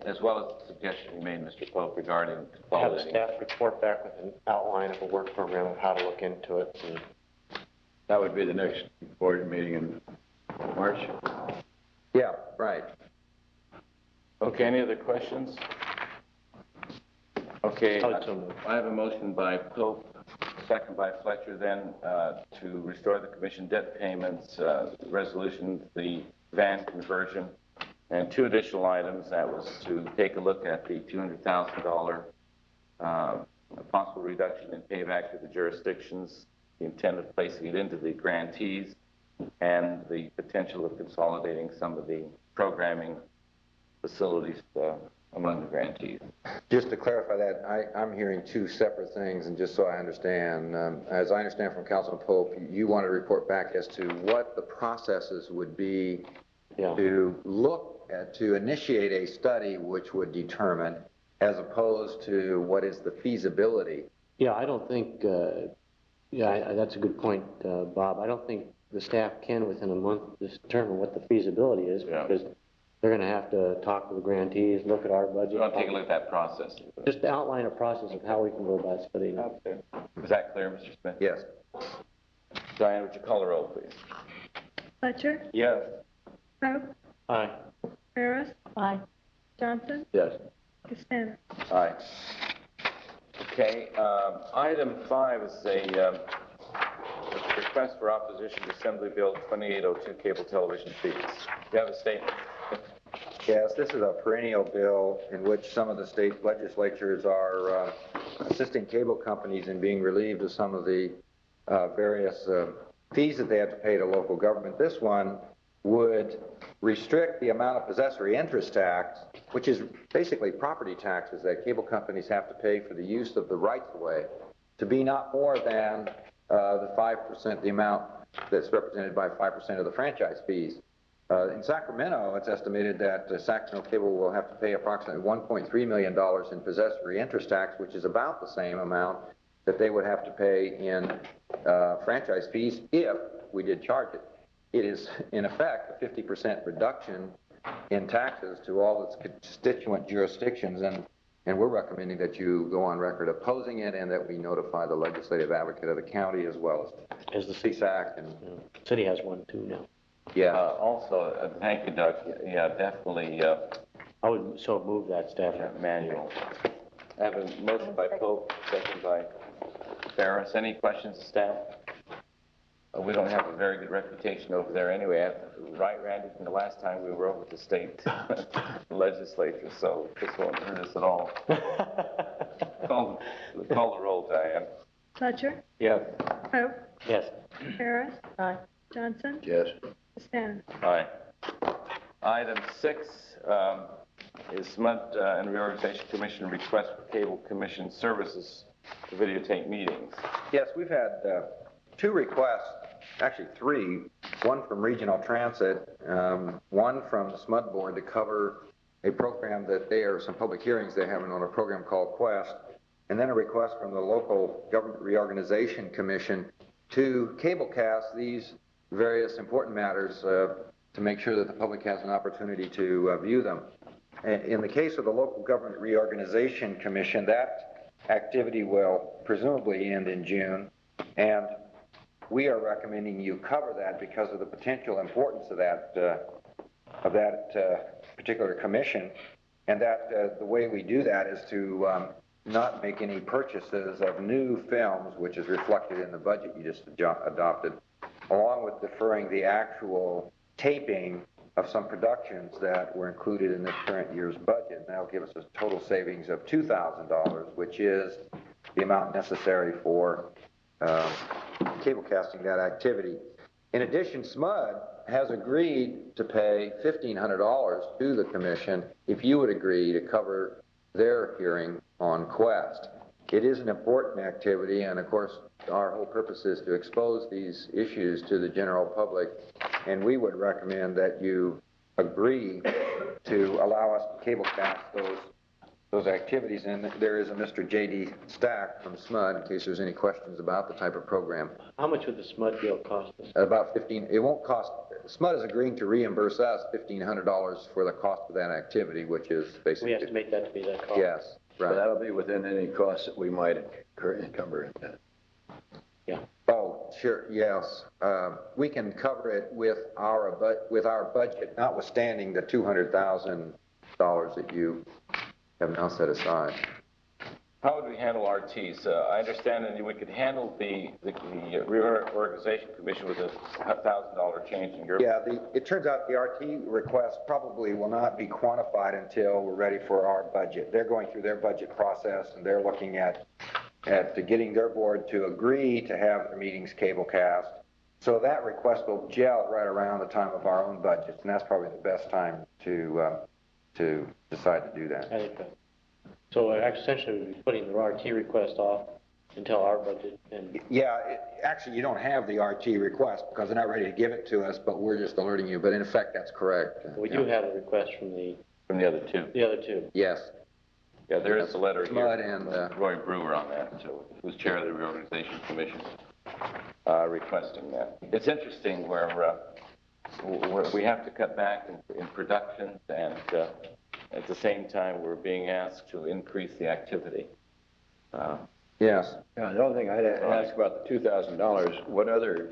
as well as the suggestion you made, Mr. Pope, regarding have consolidating. staff report back with an outline of a work program of how to look into it. And That would be the next board meeting in March. Yeah, right. Okay, any other questions? Okay, I would so move. I have a motion by Pope, second by Fletcher, then to restore the commission debt payments, resolution, the van conversion, and 2 additional items. That was to take a look at the $200,000 possible reduction in payback to the jurisdictions, the intent of placing it into the grantees, and the potential of consolidating some of the programming facilities among the grantees. Just to clarify that, I'm hearing 2 separate things, and just so I understand, as I understand from Councilman Pope, you want to report back as to what the processes would be to look at, to initiate a study which would determine, as opposed to what is the feasibility. Yeah, I don't think, that's a good point, Bob. I don't think the staff can, within a month, determine what the feasibility is, because they're going to have to talk to the grantees, look at our budget. I'll take a look at that process. Just outline a process of how we can go about studying it. Is that clear, Mr. Smith? Yes. Diane, would you call the roll, please? Fletcher? Yes. Pope? Aye. Harris? Aye. Johnson? Yes. Costanza? Aye. Okay, item 5 is a request for opposition to Assembly Bill 2802, cable television fees. You have a statement? Yes, this is a perennial bill in which some of the state legislatures are assisting cable companies in being relieved of some of the various fees that they have to pay to local government. This one would restrict the amount of possessory interest tax, which is basically property taxes that cable companies have to pay for the use of the rights-of-way, to be not more than the 5%, the amount that's represented by 5% of the franchise fees. In Sacramento, it's estimated that Sacramento Cable will have to pay approximately $1.3 million in possessory interest tax, which is about the same amount that they would have to pay in franchise fees if we did charge it. It is, in effect, a 50% reduction in taxes to all its constituent jurisdictions, and we're recommending that you go on record opposing it and that we notify the legislative advocate of the county as well as the CSAC. And City has one too now. yeah. Also, thank you, Doug. Yeah, definitely I would so move that staff. manual. I have a motion by Pope, second by Ferris. Any questions, staff? We don't have a very good reputation over there anyway, right, Randy, from the last time we were over at the state legislature, so this won't hurt us at all. Call the roll, Diane. Fletcher? Yes. Pope? Yes. Harris? Aye. Johnson? Yes. Costanza? Aye. Item 6 is SMUD and Reorganization Commission request for cable commission services to videotape meetings. Yes, we've had 2 requests actually three, one from Regional Transit, one from the SMUD Board to cover a program that some public hearings they have on a program called Quest, and then a request from the Local Government Reorganization Commission to cablecast these various important matters to make sure that the public has an opportunity to view them. In the case of the Local Government Reorganization Commission, that activity will presumably end in June, and we are recommending you cover that because of the potential importance of that particular commission, and that the way we do that is to not make any purchases of new films, which is reflected in the budget you just adopted, along with deferring the actual taping of some productions that were included in this current year's budget. And that'll give us a total savings of $2,000, which is the amount necessary for cablecasting that activity. In addition, SMUD has agreed to pay $1,500 to the commission if you would agree to cover their hearing on Quest. It is an important activity, and of course our whole purpose is to expose these issues to the general public, and we would recommend that you agree to allow us to cablecast those activities. And there is a Mr. J.D. Stack from SMUD in case there's any questions about the type of program. How much would the SMUD deal cost us? About it won't cost, SMUD is agreeing to reimburse us $1,500 for the cost of that activity, which is basically. We estimate that to be that cost. Yes, right. So that'll be within any costs that we might encumber. Yeah. Oh, sure, yes. We can cover it with our budget, notwithstanding the $200,000 that you have now set aside. How would we handle RTs? I understand that we could handle the Reorganization Commission with a $1,000 change in your... Yeah, it turns out the RT request probably will not be quantified until we're ready for our budget. They're going through their budget process, and they're looking at getting their board to agree to have their meetings cablecast. So that request will gel right around the time of our own budgets, and that's probably the best time to decide to do that. I think that. So essentially we'd be putting the RT request off until our budget and... Yeah, actually you don't have the RT request because they're not ready to give it to us, but we're just alerting you. But in effect, that's correct. We do have a request from the other two. The other two. Yes. Yeah, there is a letter here and from Roy Brewer on that, who's chair of the Reorganization Commission, requesting that. It's interesting where we have to cut back in production, and at the same time we're being asked to increase the activity. Yes. Yeah, the only thing I'd ask about the $2,000, what other...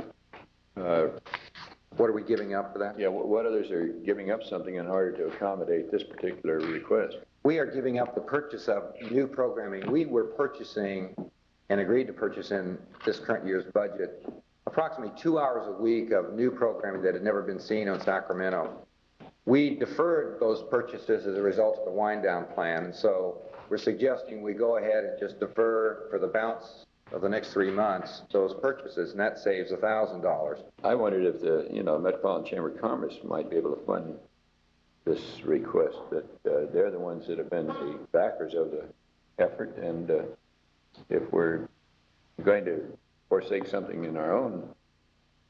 what are we giving up for that? Yeah, what others are giving up something in order to accommodate this particular request? We are giving up the purchase of new programming. We were purchasing and agreed to purchase in this current year's budget approximately 2 hours a week of new programming that had never been seen on Sacramento. We deferred those purchases as a result of the wind-down plan, and so we're suggesting we go ahead and just defer for the balance of the next 3 months those purchases, and that saves $1,000. I wondered if the Metropolitan Chamber of Commerce might be able to fund this request, that they're the ones that have been the backers of the effort, and if we're going to forsake something in our own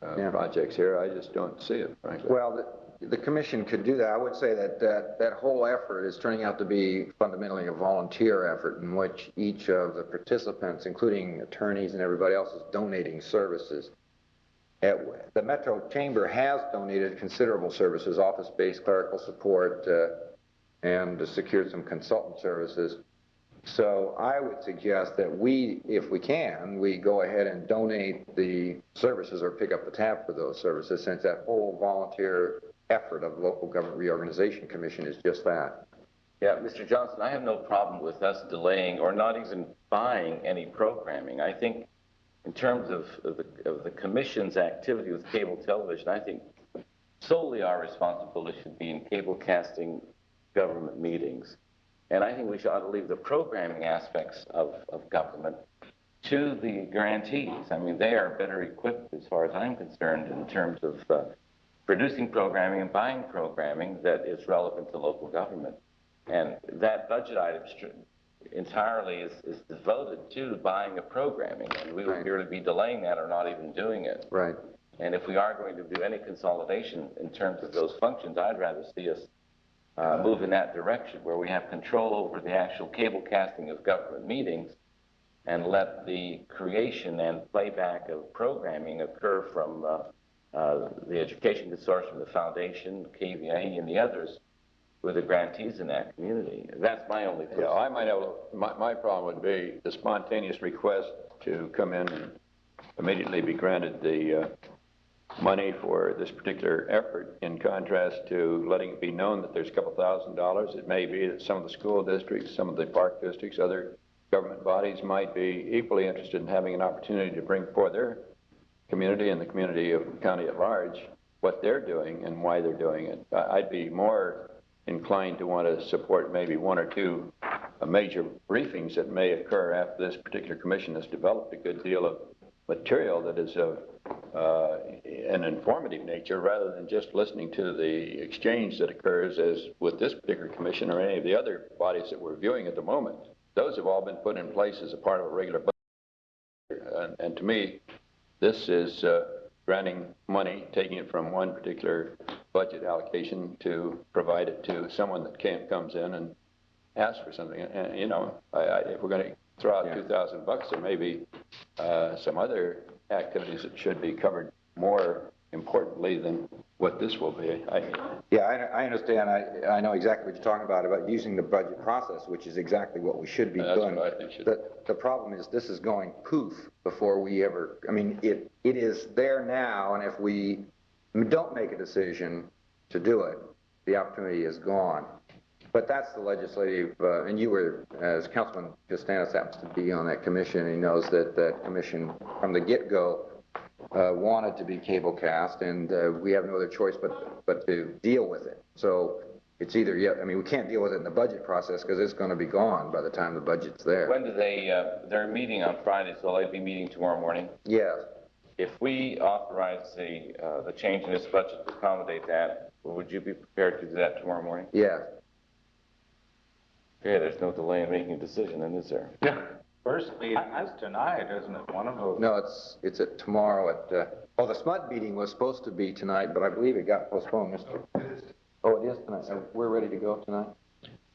projects here, I just don't see it, frankly. Well, the commission could do that. I would say that whole effort is turning out to be fundamentally a volunteer effort in which each of the participants, including attorneys and everybody else, is donating services. The Metro Chamber has donated considerable services, office-based clerical support, and secured some consultant services. So I would suggest that if we can, we go ahead and donate the services or pick up the tab for those services, since that whole volunteer effort of the Local Government Reorganization Commission is just that. Yeah, Mr. Johnson, I have no problem with us delaying or not even buying any programming. I think in terms of the Commission's activity with cable television, I think solely our responsibility should be in cablecasting government meetings. And I think we should ought to leave the programming aspects of government to the grantees. I mean, they are better equipped, as far as I'm concerned, in terms of producing programming and buying programming that is relevant to local government. And that budget item entirely is devoted to buying of programming, and we would appear to be delaying that or not even doing it. Right. And if we are going to do any consolidation in terms of those functions, I'd rather see us move in that direction where we have control over the actual cable casting of government meetings and let the creation and playback of programming occur from the Education Consortium, the Foundation, KVA, and the others with the grantees in that community. That's my only Yeah, I might have, my problem would be the spontaneous request to come in and immediately be granted the money for this particular effort, in contrast to letting it be known that there's a couple $1,000s. It may be that some of the school districts, some of the park districts, other government bodies might be equally interested in having an opportunity to bring forth their community and the community of the county at large what they're doing and why they're doing it. I'd be more inclined to want to support maybe one or two major briefings that may occur after this particular commission has developed a good deal of material that is of an informative nature, rather than just listening to the exchange that occurs as with this particular commission or any of the other bodies that we're viewing at the moment. Those have all been put in place as a part of a regular budget. And to me, this is granting money, taking it from one particular budget allocation to provide it to someone that comes in and asks for something. And you know, if we're going to throw out $2,000, there may be some other activities that should be covered more importantly than what this will be. Yeah, I understand. I know exactly what you're talking about using the budget process, which is exactly what we should be doing. What I think should. The problem is this is going poof before we ever, I mean, it is there now, and if we don't make a decision to do it, the opportunity is gone. But that's the legislative, and you were, as Councilman Costanis happens to be on that commission, he knows that that commission from the get-go wanted to be cable cast, and we have no other choice but to deal with it. So it's either, I mean, we can't deal with it in the budget process because it's going to be gone by the time the budget's there. When do they, they're meeting on Friday, so they'll be meeting tomorrow morning? Yes. If we authorize the change in this budget to accommodate that, would you be prepared to do that tomorrow morning? Yes. Okay, there's no delay in making a decision, then, is there? First meeting is tonight, isn't it? One of those. No, it's at tomorrow at, oh, the SMUD meeting was supposed to be tonight, but I believe it got postponed, Mr. Oh, it is tonight. We're ready to go tonight?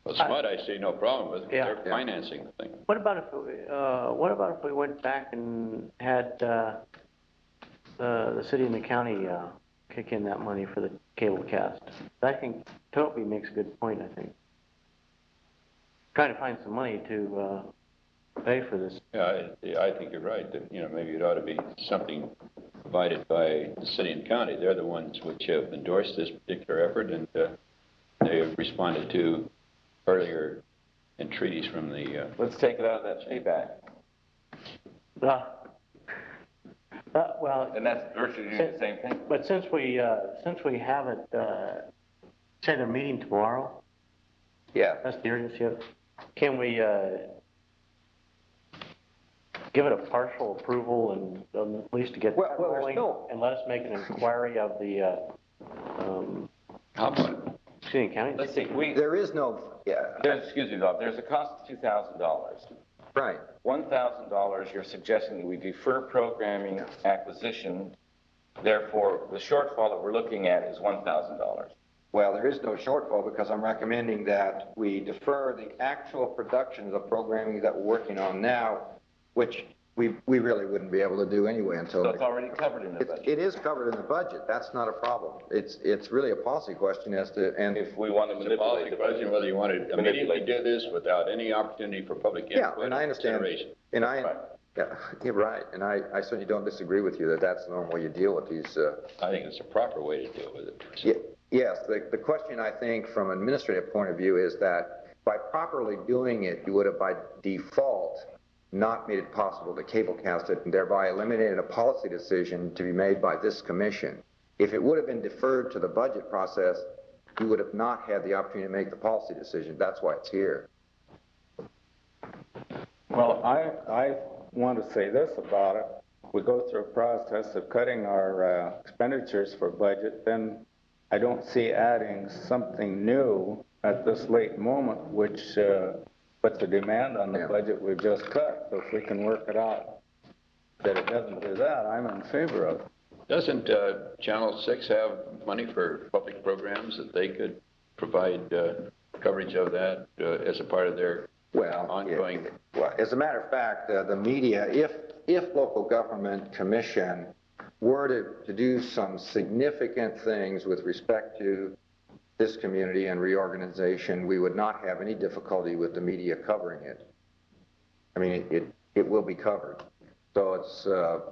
Well, SMUD I see no problem with, Yeah. they're financing the thing. What about if we went back and had the city and the county kick in that money for the cable cast? I think Toby makes a good point, I think. Trying to find some money to pay for this. Yeah, I think you're right, that, you know, maybe it ought to be something provided by the city and county. They're the ones which have endorsed this particular effort, and they have responded to earlier entreaties from the... Let's take it out of that payback. Well, And that's virtually doing the same thing. but since we have it, say they're meeting tomorrow, Yeah. that's the urgency of it. Can we give it a partial approval and at least to get Well, there's rolling, no- and let us make an inquiry of the How about it? city and county? Let's see, There is no, yeah, excuse me, Bob, there's a cost of $2,000. right. $1,000, you're suggesting that we defer programming acquisition, therefore the shortfall that we're looking at is $1,000. Well, there is no shortfall because I'm recommending that we defer the actual productions of programming that we're working on now, which we really wouldn't be able to do anyway until... So it's already covered in the budget. It is covered in the budget. That's not a problem. It's really a policy question as to, and If we want to It's a policy manipulate the question budget. whether you want to immediately do this without any opportunity for public yeah, input and I understand, consideration. and Right. yeah, you're right, and I certainly don't disagree with you that that's the normal way you deal with these, I think it's a proper way to deal with it. Yes, the question I think from an administrative point of view is that by properly doing it, you would have by default not made it possible to cable cast it and thereby eliminated a policy decision to be made by this commission. If it would have been deferred to the budget process, you would have not had the opportunity to make the policy decision. That's why it's here. Well, I want to say this about it. We go through a process of cutting our expenditures for budget, then I don't see adding something new at this late moment, which puts a demand on the budget we've just cut. So if we can work it out that it doesn't do that, I'm in favor of it. Doesn't Channel 6 have money for public programs that they could provide coverage of that as a part of their ongoing? Well, as a matter of fact, the media, if local government commission were to do some significant things with respect to this community and reorganization, we would not have any difficulty with the media covering it. I mean, it will be covered. So it's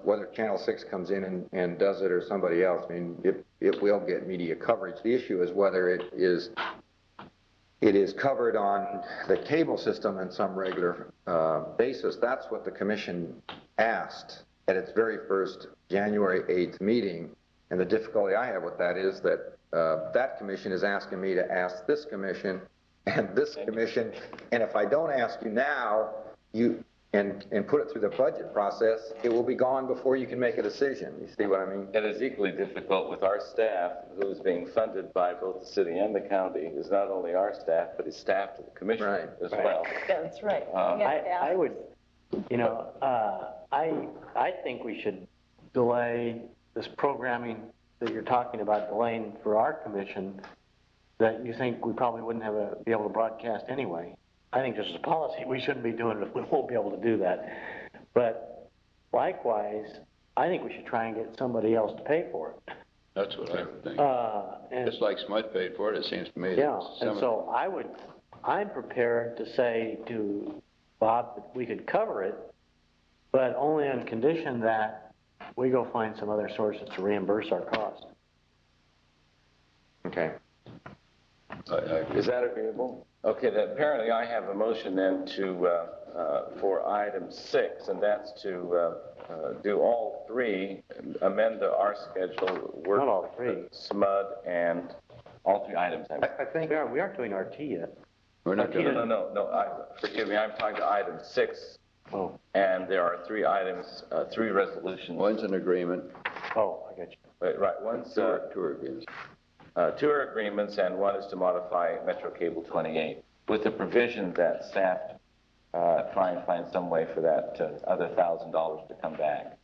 whether Channel 6 comes in and does it or somebody else, I mean, it will get media coverage. The issue is whether it is covered on the cable system in some regular basis. That's what the commission asked at its very first January 8th meeting. And the difficulty I have with that is that that commission is asking me to ask this commission and this commission. And if I don't ask you now, and put it through the budget process, it will be gone before you can make a decision. You see what I mean? It is equally difficult with our staff, who is being funded by both the city and the county, is not only our staff, but is staff to the commission as well. That's right. I would, you know, I think we should delay this programming that you're talking about delaying for our commission that you think we probably wouldn't be able to broadcast anyway. I think just as a policy, we shouldn't be doing it if we won't be able to do that. But likewise, I think we should try and get somebody else to pay for it. That's what I would think. Just like Smud paid for it, it seems to me. Yeah, and so I'm prepared to say to Bob that we could cover it, but only on condition that we go find some other sources to reimburse our cost. Okay. Is that agreeable? Okay, then apparently I have a motion then for item 6, and that's to do all three, amend our schedule, work Not all three. with SMUD, and all 3 items. I think we aren't doing RT yet. We're not doing No, forgive me, I'm talking to item 6. Oh. And there are 3 items, 3 resolutions. One's an agreement. Oh, I got you. Right, one's Two agreements. 2 are agreements, and 1 is to modify Metro Cable 28, with the provision that staff try and find some way for that other $1,000 to come back.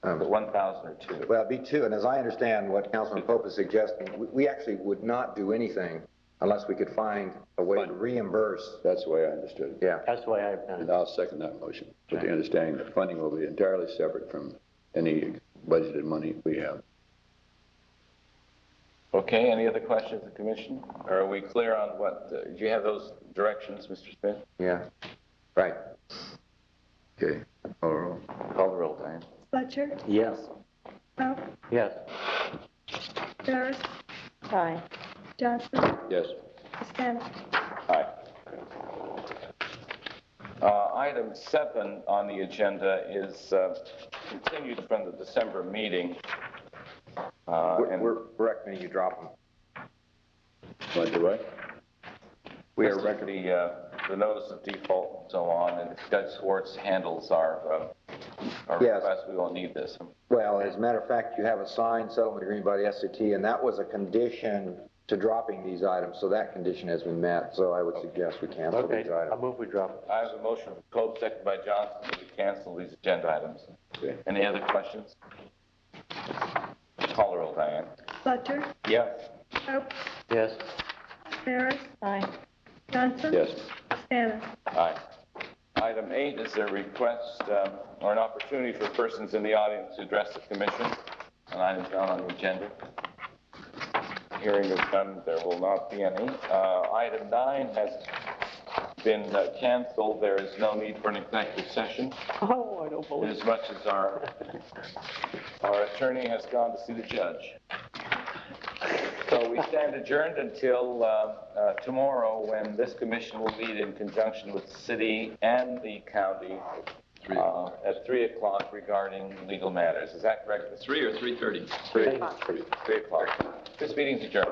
But 1,000 or 2. Well, it'd be 2, and as I understand what Councilman Pope is suggesting, we actually would not do anything unless we could find a way to reimburse. That's the way I understood it. Yeah. That's the way I've done And it. I'll second that motion, with the understanding that funding will be entirely separate from any budgeted money we have. Okay, any other questions of the commission? Or are we clear on what, do you have those directions, Mr. Smith? Yeah. Right. Okay, call the roll. Call the roll, Diane. Fletcher, Yes. Pope, Yes. Harris. Aye. Johnson, Yes. Costanza. Aye. Item 7 on the agenda is continued from the December meeting. And We're recommending you drop them. Want to do what? we are recommending the notice of default and so on, and if Judge Swartz handles our Yes. request, we won't need this. Well, as a matter of fact, you have a signed settlement agreement by the SCT, and that was a condition to dropping these items, so that condition has been met, so I would suggest we cancel Okay, these I items. move we drop it. I have a motion from Pope, seconded by Johnson, that we cancel these agenda items. Okay. Any other questions? Call the roll, Diane. Fletcher, Yes. Pope, Yes. Harris. Aye. Johnson. Yes. Costanza. Aye. Item 8 is a request or an opportunity for persons in the audience to address the commission on items not on the agenda. Hearing is none, there will not be any. Item 9 has been canceled. There is no need for an executive session, Oh, I don't believe as much as our attorney has gone to see the judge. So we stand adjourned until tomorrow, when this commission will meet in conjunction with the city and the county at 3 o'clock regarding legal matters. Is that correct? 3 or 3:30? 3 o'clock. This meeting's adjourned.